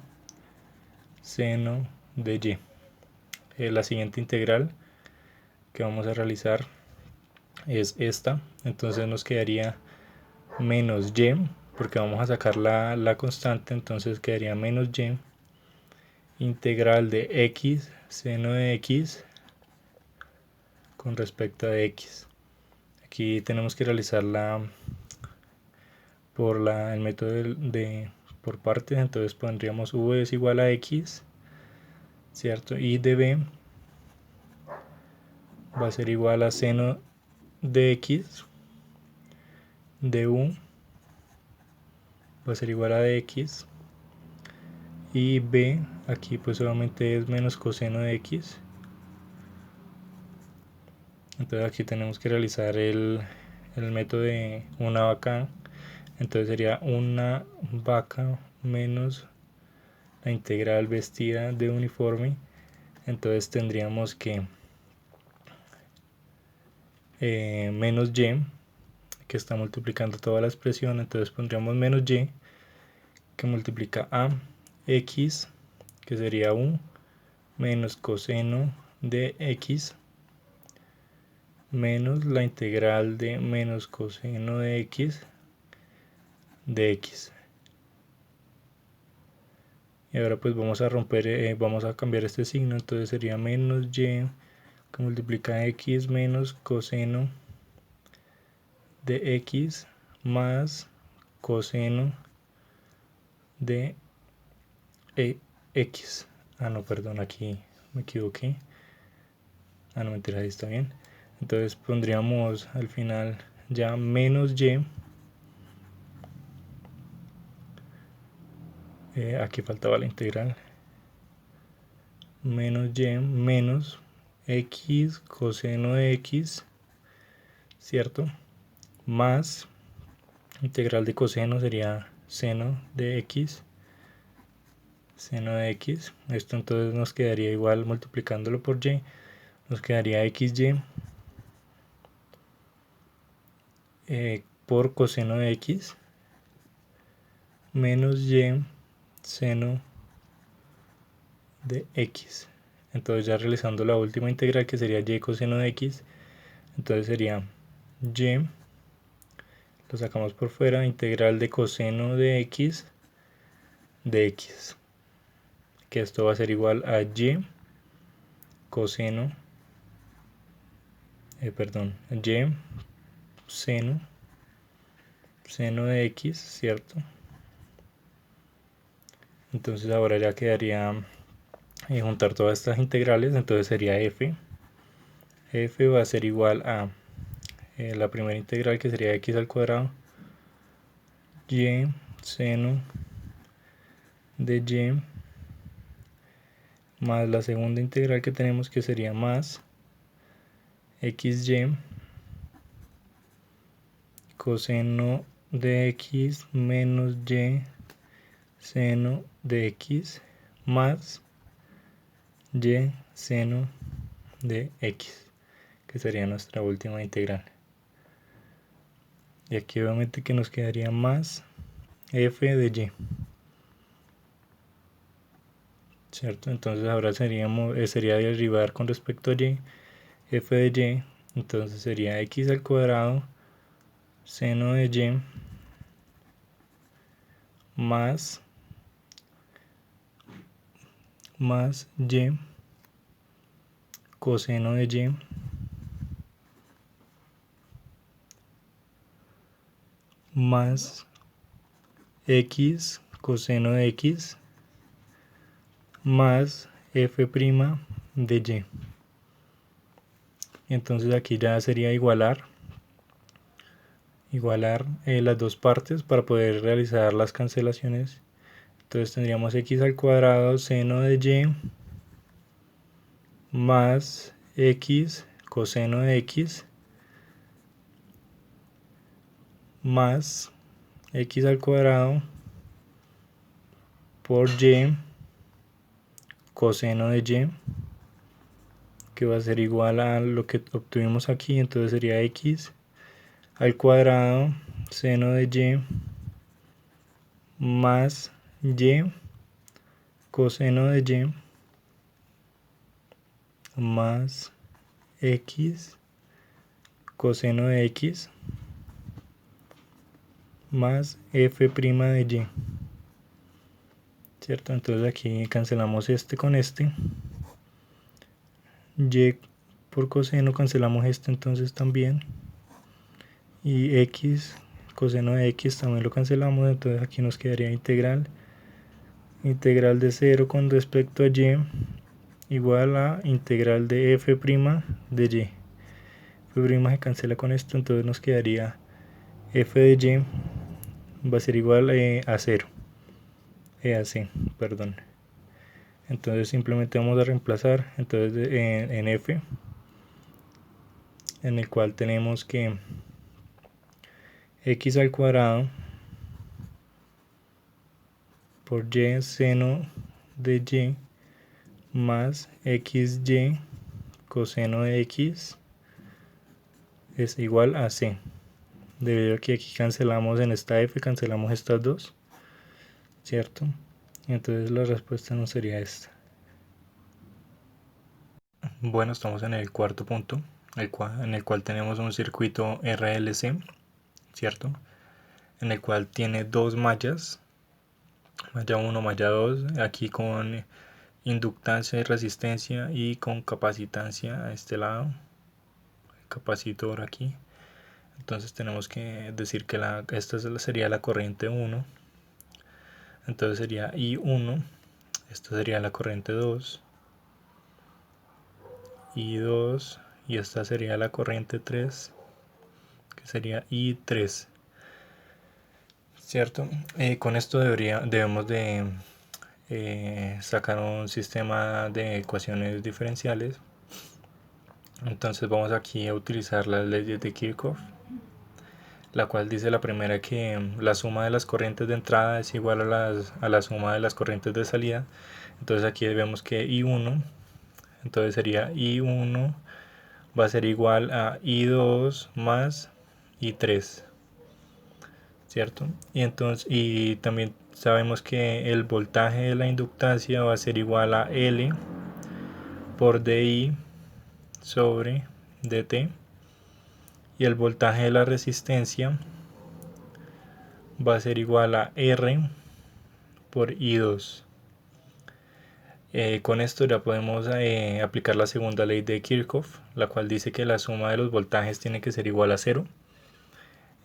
[SPEAKER 1] seno de y. La siguiente integral que vamos a realizar es esta. Entonces nos quedaría menos y, porque vamos a sacar la constante, entonces quedaría menos y integral de x seno de x con respecto a x. Aquí tenemos que realizarla por el método por partes, entonces pondríamos v es igual a x, ¿cierto? Y de b va a ser igual a seno de x, de u va a ser igual a dx, y b aquí pues solamente es menos coseno de x. Entonces aquí tenemos que realizar el método de una vaca. Entonces sería una vaca menos la integral vestida de uniforme. Entonces tendríamos que menos y, que está multiplicando toda la expresión. Entonces pondríamos menos y, que multiplica a x, que sería u, menos coseno de x, menos la integral de menos coseno de x de x. Y ahora pues vamos a romper, vamos a cambiar este signo, entonces sería menos y que multiplica x menos coseno de x más coseno de x. Ah, no, perdón, aquí me equivoqué. Ah, no, mentira, ahí está bien. Entonces pondríamos al final ya menos y. Aquí faltaba la integral. Menos y menos x coseno de x, ¿cierto? Más integral de coseno sería seno de x, seno de x. Esto entonces nos quedaría igual multiplicándolo por y, nos quedaría xy por coseno de x menos y seno de x. Entonces ya realizando la última integral que sería y coseno de x, entonces sería y, lo sacamos por fuera, integral de coseno de x, que esto va a ser igual a y coseno, y seno de x, ¿cierto? Entonces ahora ya quedaría juntar todas estas integrales, entonces sería f va a ser igual a la primera integral que sería x al cuadrado y seno de y más la segunda integral que tenemos que sería más xy coseno de x menos y seno de x más y seno de x, que sería nuestra última integral. y aquí obviamente que nos quedaría más f de y, ¿cierto? Entonces ahora sería derivar con respecto a y, f de y, entonces sería x al cuadrado seno de y más y coseno de y más x coseno de x más f' de y. Entonces aquí ya sería igualar las dos partes para poder realizar las cancelaciones. Entonces tendríamos x al cuadrado seno de y más x coseno de x más x al cuadrado por y coseno de y, que va a ser igual a lo que obtuvimos aquí. Entonces sería x al cuadrado seno de y más y coseno de y más x coseno de x más f' de y, ¿cierto? Entonces aquí cancelamos este con este, y por coseno cancelamos este entonces también, y x coseno de x también lo cancelamos, entonces aquí nos quedaría integral de 0 con respecto a y igual a integral de f' de y. F' se cancela con esto, entonces nos quedaría f de y va a ser igual a 0, c, perdón. Entonces simplemente vamos a reemplazar entonces en f, en el cual tenemos que x al cuadrado por y seno de y más xy coseno de x es igual a c, debido a que aquí cancelamos en esta f, cancelamos estas dos, ¿cierto? Entonces la respuesta no sería esta. Bueno, estamos en el cuarto punto, en el cual tenemos un circuito RLC, ¿cierto? En el cual tiene dos mallas, malla 1, malla 2, aquí con inductancia y resistencia y con capacitancia a este lado, capacitor aquí. Entonces tenemos que decir que esta sería la corriente 1, entonces sería I1, esta sería la corriente 2, I2, y esta sería la corriente 3, que sería I3, ¿cierto? Con esto debemos de sacar un sistema de ecuaciones diferenciales. Entonces vamos aquí a utilizar las leyes de Kirchhoff, la cual dice la primera que la suma de las corrientes de entrada es igual a la suma de las corrientes de salida. Entonces aquí vemos que I1, entonces sería I1 va a ser igual a I2 más I3, ¿cierto? Y también sabemos que el voltaje de la inductancia va a ser igual a L por DI sobre DT, y el voltaje de la resistencia va a ser igual a R por I2. Con esto ya podemos aplicar la segunda ley de Kirchhoff, la cual dice que la suma de los voltajes tiene que ser igual a 0.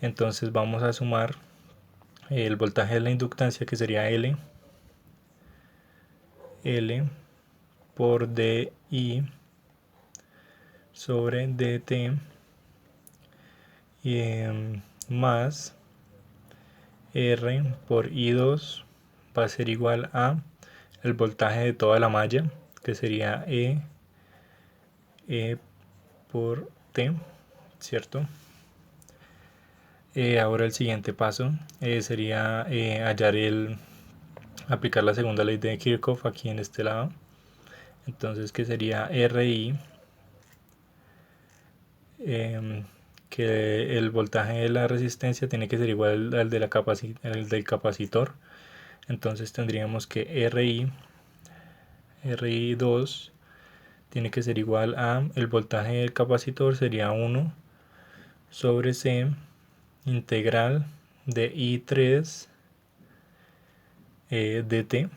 [SPEAKER 1] Entonces vamos a sumar el voltaje de la inductancia, que sería L por DI sobre DT, más R por I2 va a ser igual a el voltaje de toda la malla, que sería E por T, ¿cierto? Ahora el siguiente paso sería aplicar la segunda ley de Kirchhoff aquí en este lado. Entonces, que sería RI que el voltaje de la resistencia tiene que ser igual al del capacitor. Entonces tendríamos que RI2 tiene que ser igual a el voltaje del capacitor, sería 1 sobre C integral de I3 dt,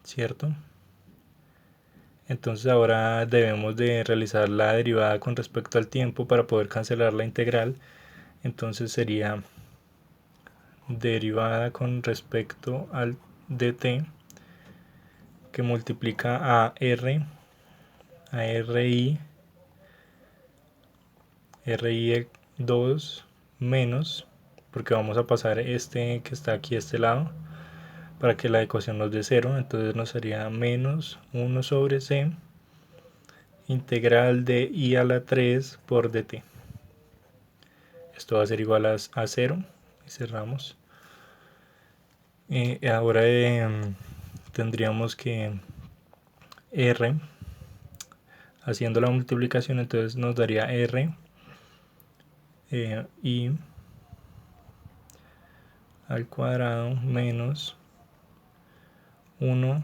[SPEAKER 1] ¿cierto? Entonces ahora debemos de realizar la derivada con respecto al tiempo para poder cancelar la integral. Entonces sería derivada con respecto al dt, que multiplica a R, a RI2 menos, porque vamos a pasar este que está aquí a este lado para que la ecuación nos dé 0. Entonces nos sería menos 1 sobre C integral de I a la 3 por dt. Esto va a ser igual a 0 y cerramos. Ahora tendríamos que R, haciendo la multiplicación, entonces nos daría R I al cuadrado menos 1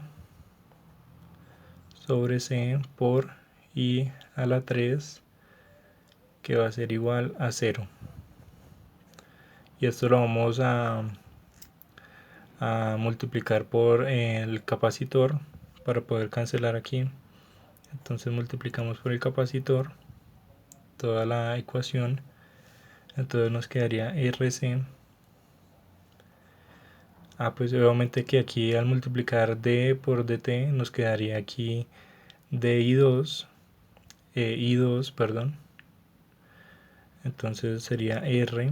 [SPEAKER 1] sobre C por I a la 3, que va a ser igual a 0. Y esto lo vamos a multiplicar por el capacitor para poder cancelar aquí. Entonces multiplicamos por el capacitor toda la ecuación. Entonces nos quedaría RC. Pues obviamente que aquí al multiplicar D por DT nos quedaría aquí DI2, I2, perdón. Entonces sería R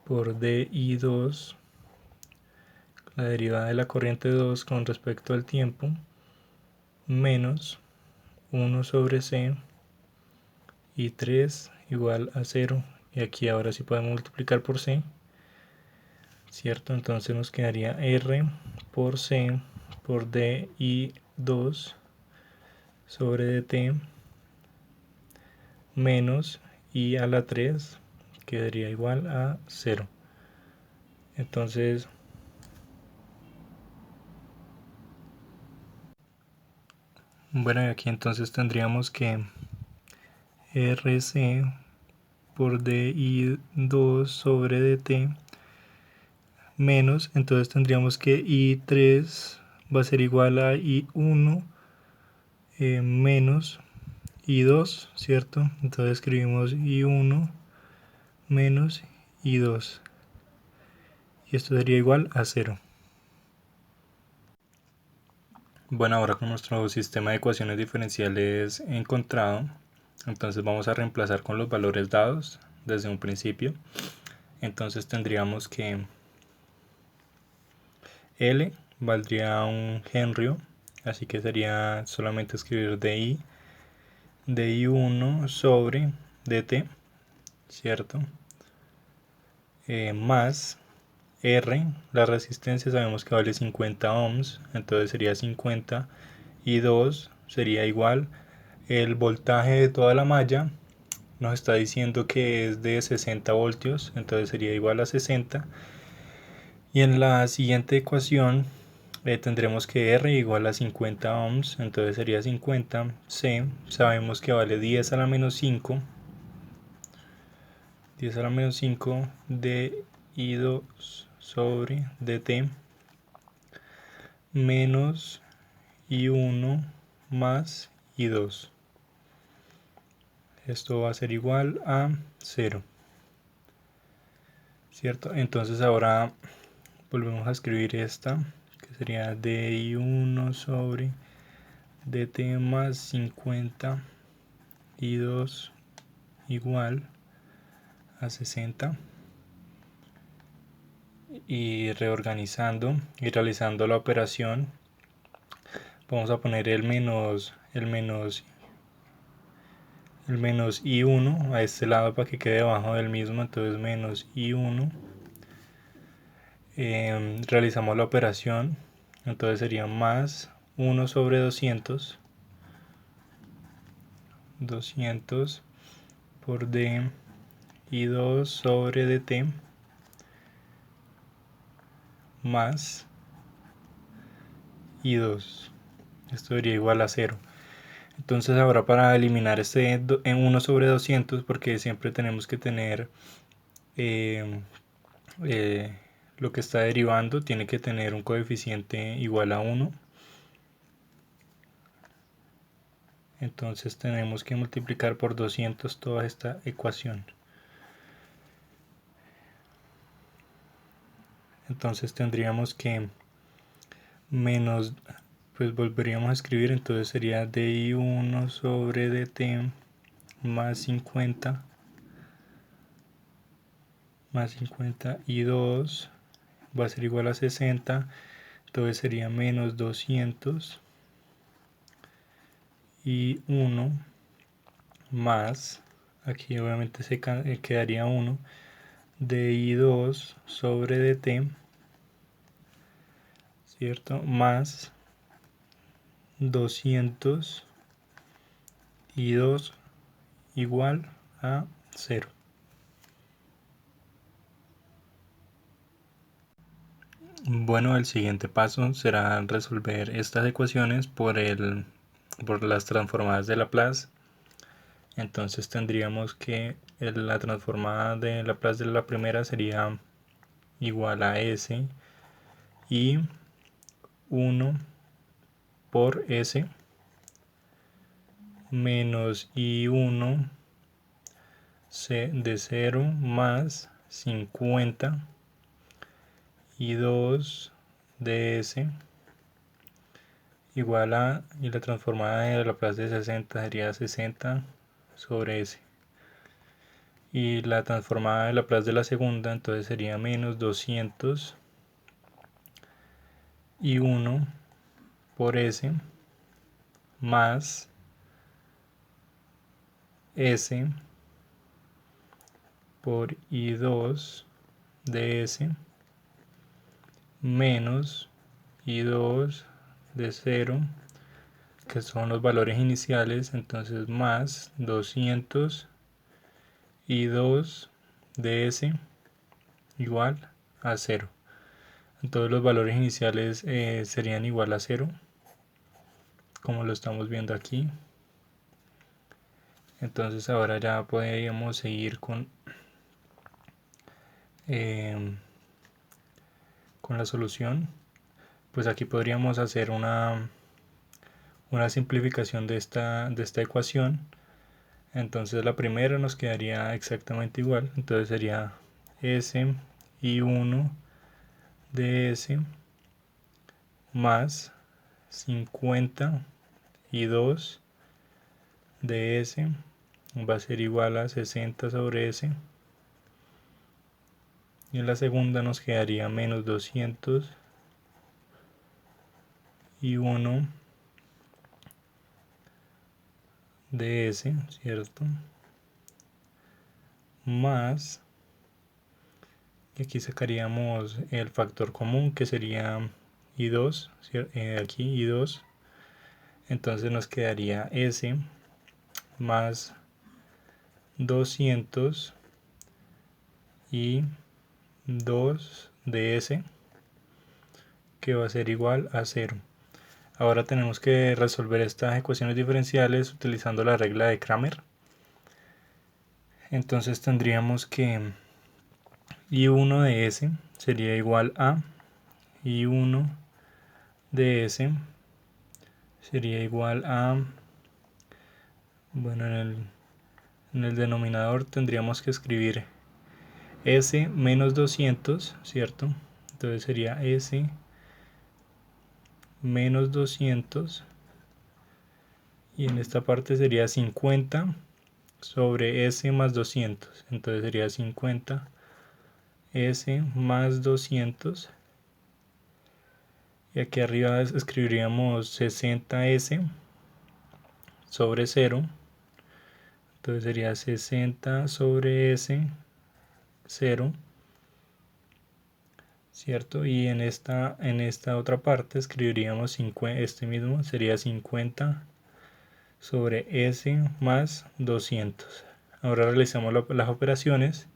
[SPEAKER 1] por DI2, la derivada de la corriente 2 con respecto al tiempo, menos 1 sobre C y 3 igual a 0. Y aquí ahora sí podemos multiplicar por C, ¿cierto? Entonces nos quedaría R por C por DI2 sobre dt menos I a la 3, quedaría igual a 0. Entonces bueno, y aquí entonces tendríamos que RC por DI2 sobre dt menos, entonces tendríamos que I3 va a ser igual a I1 menos I2, ¿cierto? Entonces escribimos I1 menos I2 y esto sería igual a 0. Bueno, ahora con nuestro sistema de ecuaciones diferenciales encontrado, entonces vamos a reemplazar con los valores dados desde un principio. Entonces tendríamos que L valdría un henrio, así que sería solamente escribir DI1 sobre dt, ¿cierto? Más R, la resistencia sabemos que vale 50 ohms, entonces sería 50 y 2 sería igual. El voltaje de toda la malla nos está diciendo que es de 60 voltios, entonces sería igual a 60. Y en la siguiente ecuación tendremos que R igual a 50 ohms, entonces sería 50. C sabemos que vale 10 a la menos 5. 10 a la menos 5 de I2 sobre dt menos I1 más I2. Esto va a ser igual a 0, ¿cierto? Entonces ahora volvemos a escribir esta, que sería DI1 sobre dt más 50 I2 igual a 60. Y reorganizando y realizando la operación, vamos a poner el menos I1 a este lado para que quede debajo del mismo, entonces menos I1. Realizamos la operación, entonces sería más 1 sobre 200 por d i2 sobre dt más i2. Esto sería igual a 0. Entonces ahora para eliminar este en 1 sobre 200, porque siempre tenemos que tener lo que está derivando, tiene que tener un coeficiente igual a 1. Entonces tenemos que multiplicar por 200 toda esta ecuación. Entonces tendríamos que menos, pues volveríamos a escribir, entonces sería di1 sobre dt más 50 y 2 va a ser igual a 60, entonces sería menos 200 y 1 más, aquí obviamente se quedaría 1, di2 sobre dt, ¿cierto? Más 200 y 2 igual a 0. Bueno, el siguiente paso será resolver estas ecuaciones por las transformadas de Laplace. Entonces tendríamos que la transformada de Laplace de la primera sería igual a s y 1 por s menos i1 de 0 más 50 y 2 de s igual a, y la transformada de Laplace de 60 sería 60 sobre s. Y la transformada de Laplace de la segunda entonces sería menos 200 y 1 por s más s por i2 de s menos i2 de 0, que son los valores iniciales, entonces más 200 y 2 de s igual a 0. Entonces los valores iniciales serían igual a 0, como lo estamos viendo aquí. Entonces ahora ya podríamos seguir con la solución. Pues aquí podríamos hacer una simplificación de esta ecuación. Entonces la primera nos quedaría exactamente igual, entonces sería s y 1 de s más 50 y 2 de s va a ser igual a 60 sobre s, y en la segunda nos quedaría menos 200 y 1 de s, ¿cierto? Más, y aquí sacaríamos el factor común que sería i2, aquí i2, entonces nos quedaría s más 200 y 2 de s, que va a ser igual a 0. Ahora tenemos que resolver estas ecuaciones diferenciales utilizando la regla de Cramer. Entonces tendríamos que i1 de s sería igual a i1 de s sería igual a, bueno, en el denominador tendríamos que escribir s menos 200, ¿cierto? Entonces sería s menos 200, y en esta parte sería 50 sobre s más 200, entonces sería 50 s más 200, y aquí arriba escribiríamos 60s sobre 0, entonces sería 60 sobre s 0, ¿cierto? Y en esta otra parte escribiríamos 50, este mismo sería 50 sobre s más 200. Ahora realizamos las operaciones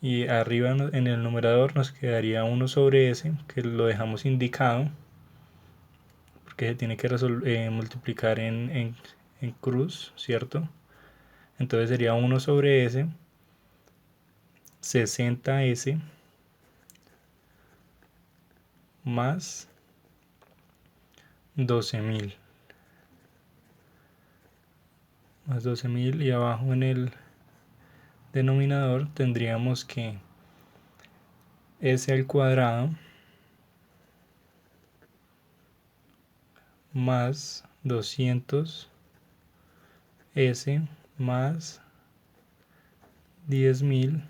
[SPEAKER 1] y arriba en el numerador nos quedaría 1 sobre s, que lo dejamos indicado porque se tiene que multiplicar en cruz, ¿cierto? Entonces sería 1 sobre s, 60s más 12.000. Más 12.000, y abajo en el denominador tendríamos que s al cuadrado más 200 s más 10.000.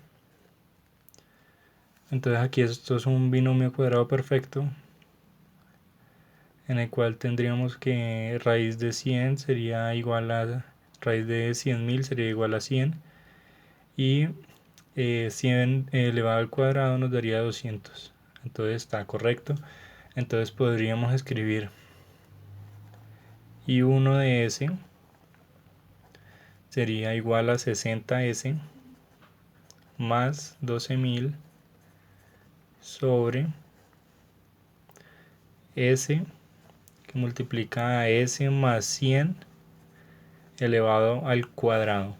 [SPEAKER 1] Entonces aquí esto es un binomio cuadrado perfecto, en el cual tendríamos que raíz de 100 sería igual a raíz de 100.000 sería igual a 100, y 100 elevado al cuadrado nos daría 200. Entonces está correcto. Entonces podríamos escribir y1 de s sería igual a 60s más 12.000 sobre s, que multiplica a s más 100 elevado al cuadrado.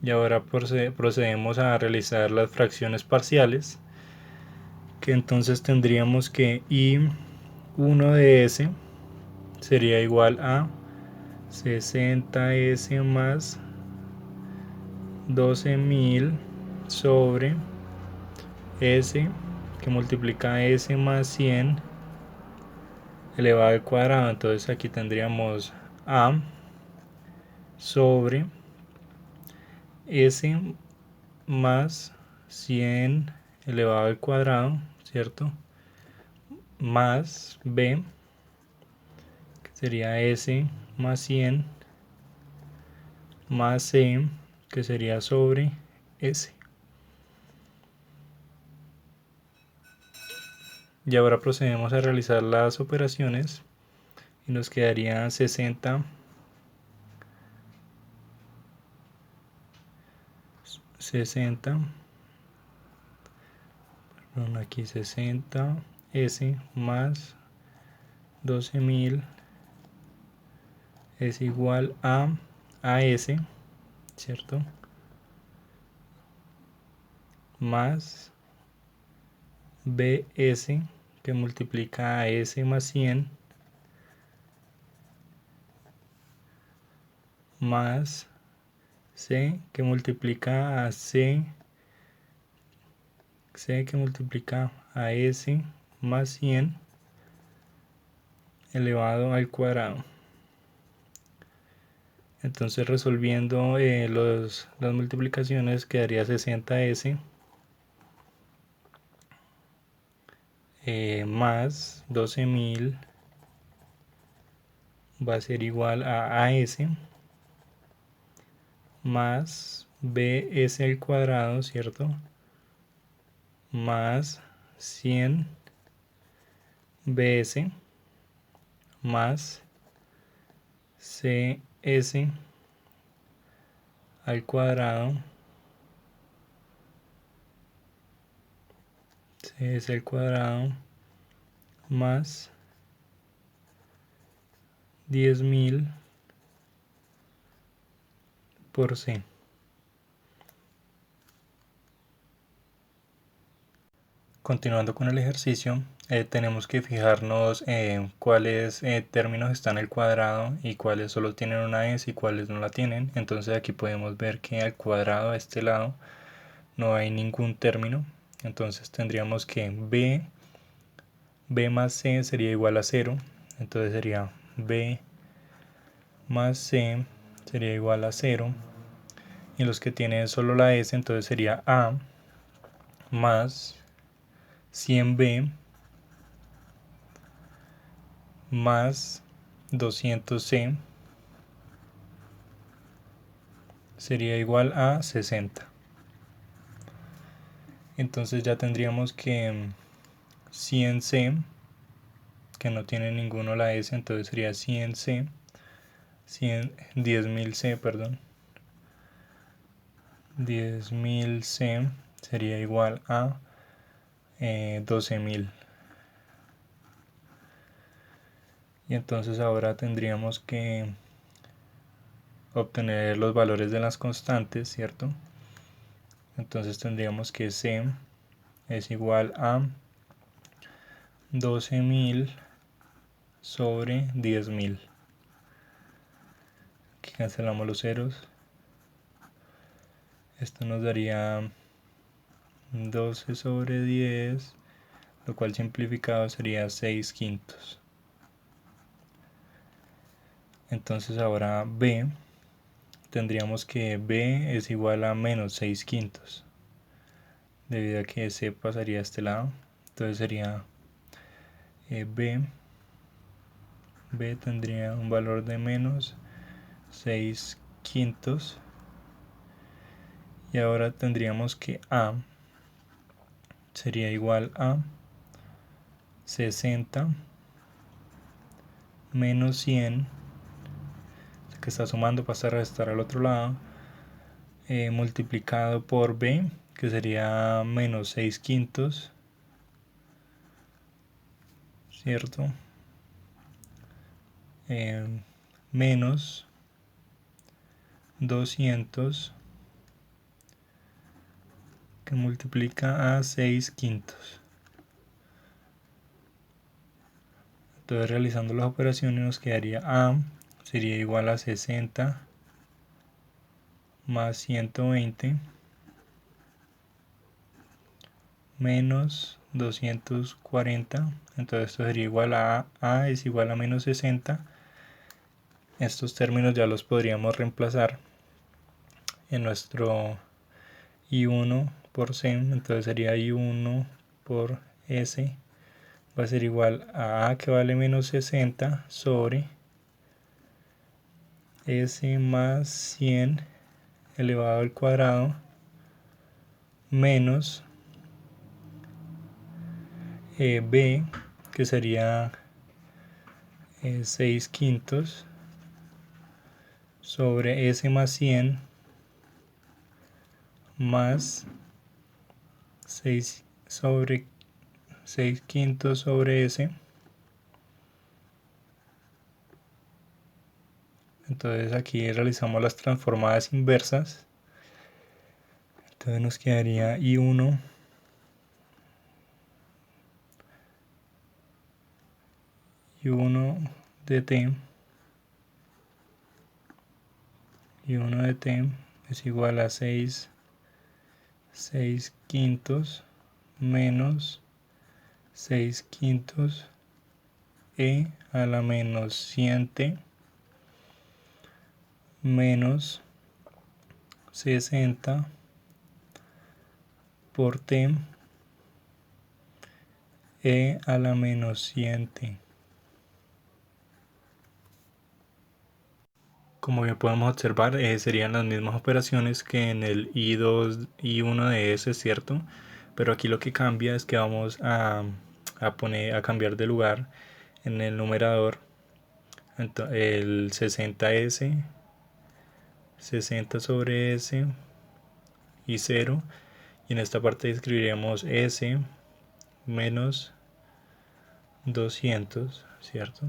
[SPEAKER 1] Y ahora procedemos a realizar las fracciones parciales, que entonces tendríamos que y1 de s sería igual a 60s más 12.000 sobre s, que multiplica a s más 100 elevado al cuadrado. Entonces aquí tendríamos a sobre s más 100 elevado al cuadrado, ¿cierto? Más b, que sería s más 100 más c, que sería sobre s. Y ahora procedemos a realizar las operaciones y nos quedaría 60 aquí 60s más 12.000 es igual a s, ¿cierto? Más bs, que multiplica a s más 100 más c, que multiplica a c que multiplica a s más 100 elevado al cuadrado. Entonces resolviendo las multiplicaciones quedaría 60s más 12.000 va a ser igual a as más bs al cuadrado, ¿cierto? Más 100 bs más cs al cuadrado, cs al cuadrado más 10.000 por c. Continuando con el ejercicio, tenemos que fijarnos cuáles términos están al cuadrado y cuáles solo tienen una s y cuáles no la tienen. Entonces aquí podemos ver que al cuadrado a este lado no hay ningún término. Entonces tendríamos que b más c sería igual a 0. Entonces sería b más c sería igual a 0. Y los que tienen solo la s, entonces sería a más 100b más 200c sería igual a 60. Entonces ya tendríamos que 100c, que no tiene ninguno la s, entonces sería 100c 10.000 C, perdón. 10.000 C sería igual a 12.000. Y entonces ahora tendríamos que obtener los valores de las constantes, ¿cierto? Entonces tendríamos que C es igual a 12.000 sobre 10.000. Aquí cancelamos los ceros. Esto nos daría 12 sobre 10, lo cual simplificado sería 6 quintos. Entonces ahora B, tendríamos que B es igual a menos 6 quintos, debido a que C pasaría a este lado. Entonces sería B tendría un valor de menos 6 quintos. Y ahora tendríamos que A sería igual a 60 menos 100, que está sumando, pasa a restar al otro lado, multiplicado por B, que sería menos 6 quintos, ¿cierto? Menos 200, que multiplica a 6 quintos. Entonces, realizando las operaciones, nos quedaría A sería igual a 60 más 120 menos 240. Entonces esto sería igual a A es igual a menos 60. Estos términos ya los podríamos reemplazar en nuestro I1 por C. Entonces sería I1 por S va a ser igual a que vale menos 60 sobre S más 100 elevado al cuadrado menos B, que sería 6 quintos sobre S más 100 más 6 sobre 6 quintos sobre S. Entonces aquí realizamos las transformadas inversas. Entonces nos quedaría I1 de T es igual a 6 quintos menos 6 quintos E a la menos 100 menos 60 por T E a la menos 100. Como bien podemos observar, serían las mismas operaciones que en el I2, I1 de S, ¿cierto? Pero aquí lo que cambia es que vamos a cambiar de lugar en el numerador el 60S, 60 sobre S y 0. Y en esta parte escribiríamos S menos 200, ¿cierto?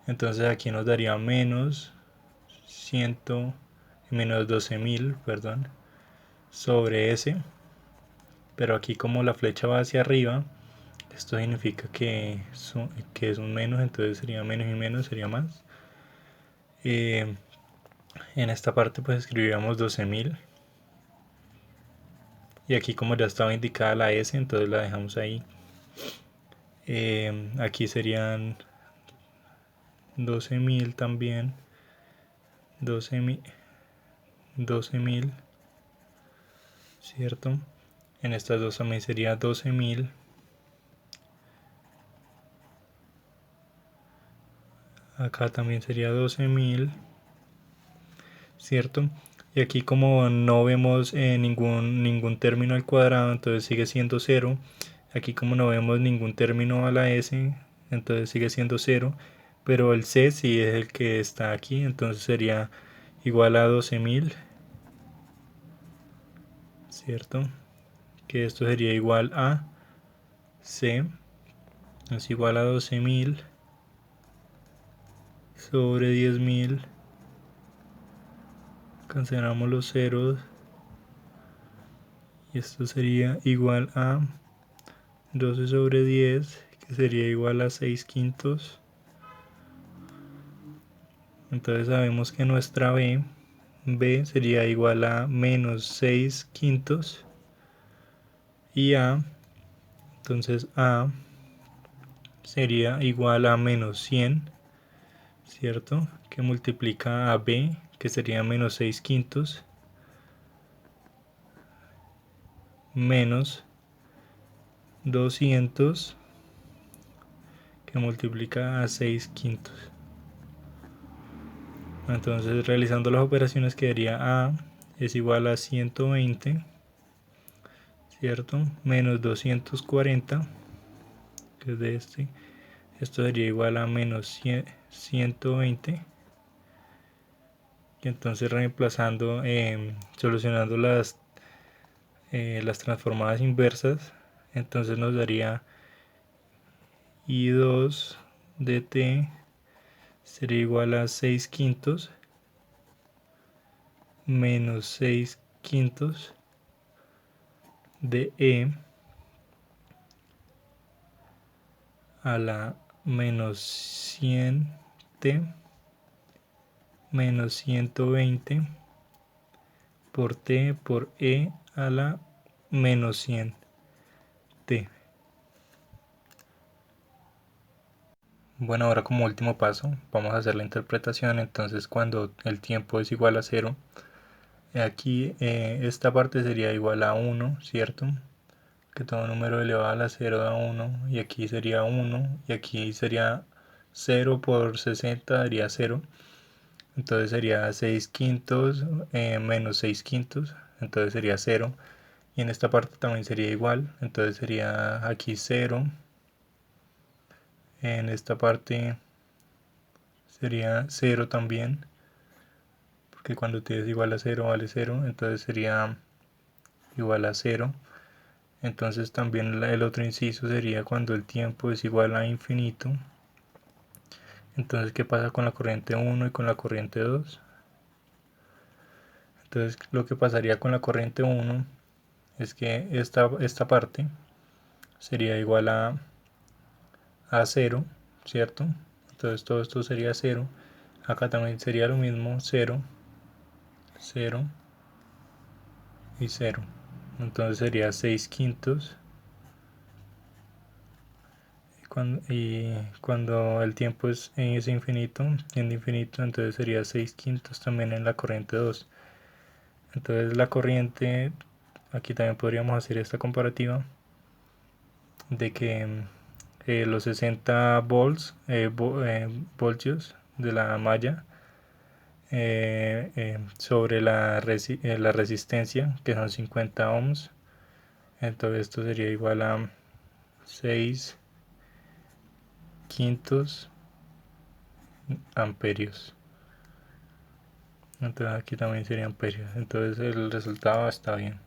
[SPEAKER 1] Entonces aquí nos daría menos 12.000, perdón, sobre S. Pero aquí como la flecha va hacia arriba, esto significa que es un menos, entonces sería menos y menos, sería más. En esta parte pues escribiríamos 12.000. Y aquí como ya estaba indicada la S, entonces la dejamos ahí. Aquí serían 12.000 también. 12.000, ¿cierto? En estas dos también sería 12.000. Acá también sería 12.000, ¿cierto? Y aquí como no vemos ningún término al cuadrado, entonces sigue siendo 0. Aquí como no vemos ningún término a la S, entonces sigue siendo 0. pero el C sí es el que está aquí, entonces sería igual a 12.000, ¿cierto? Que esto sería igual a C es igual a 12.000 sobre 10.000, cancelamos los ceros y esto sería igual a 12 sobre 10, que sería igual a 6 quintos. Entonces sabemos que nuestra B sería igual a menos 6 quintos y entonces A sería igual a menos 100, ¿cierto? Que multiplica a B, que sería menos 6 quintos, menos 200, que multiplica a 6 quintos. Entonces realizando las operaciones quedaría A es igual a 120, ¿cierto? Menos 240, que es de este. Esto sería igual a menos 120. Y entonces reemplazando, solucionando las transformadas inversas, entonces nos daría I2 de T sería igual a 6 quintos menos 6 quintos de E a la menos 100T menos 120 por T por E a la menos 100T. Bueno, ahora como último paso vamos a hacer la interpretación. Entonces cuando el tiempo es igual a 0, aquí esta parte sería igual a 1, ¿cierto? Que todo número elevado a la 0 da 1, y aquí sería 1, y aquí sería 0 por 60 daría 0. Entonces sería 6 quintos menos 6 quintos, entonces sería 0. Y en esta parte también sería igual, entonces sería aquí 0. En esta parte sería 0 también, porque cuando t es igual a 0 vale 0, entonces sería igual a 0. Entonces también el otro inciso sería cuando el tiempo es igual a infinito. Entonces, ¿qué pasa con la corriente 1 y con la corriente 2? Entonces, lo que pasaría con la corriente 1 es que esta parte sería igual a 0, ¿cierto? Entonces todo esto sería 0. Acá también sería lo mismo, 0, 0 y 0. Entonces sería 6 quintos. Y cuando el tiempo es infinito, tiende a infinito, entonces sería 6 quintos también en la corriente 2. Entonces la corriente, aquí también podríamos hacer esta comparativa de que los 60 voltios de la malla sobre la resistencia, que son 50 ohms, entonces esto sería igual a 6 quintos amperios. Entonces aquí también sería amperios, entonces el resultado está bien.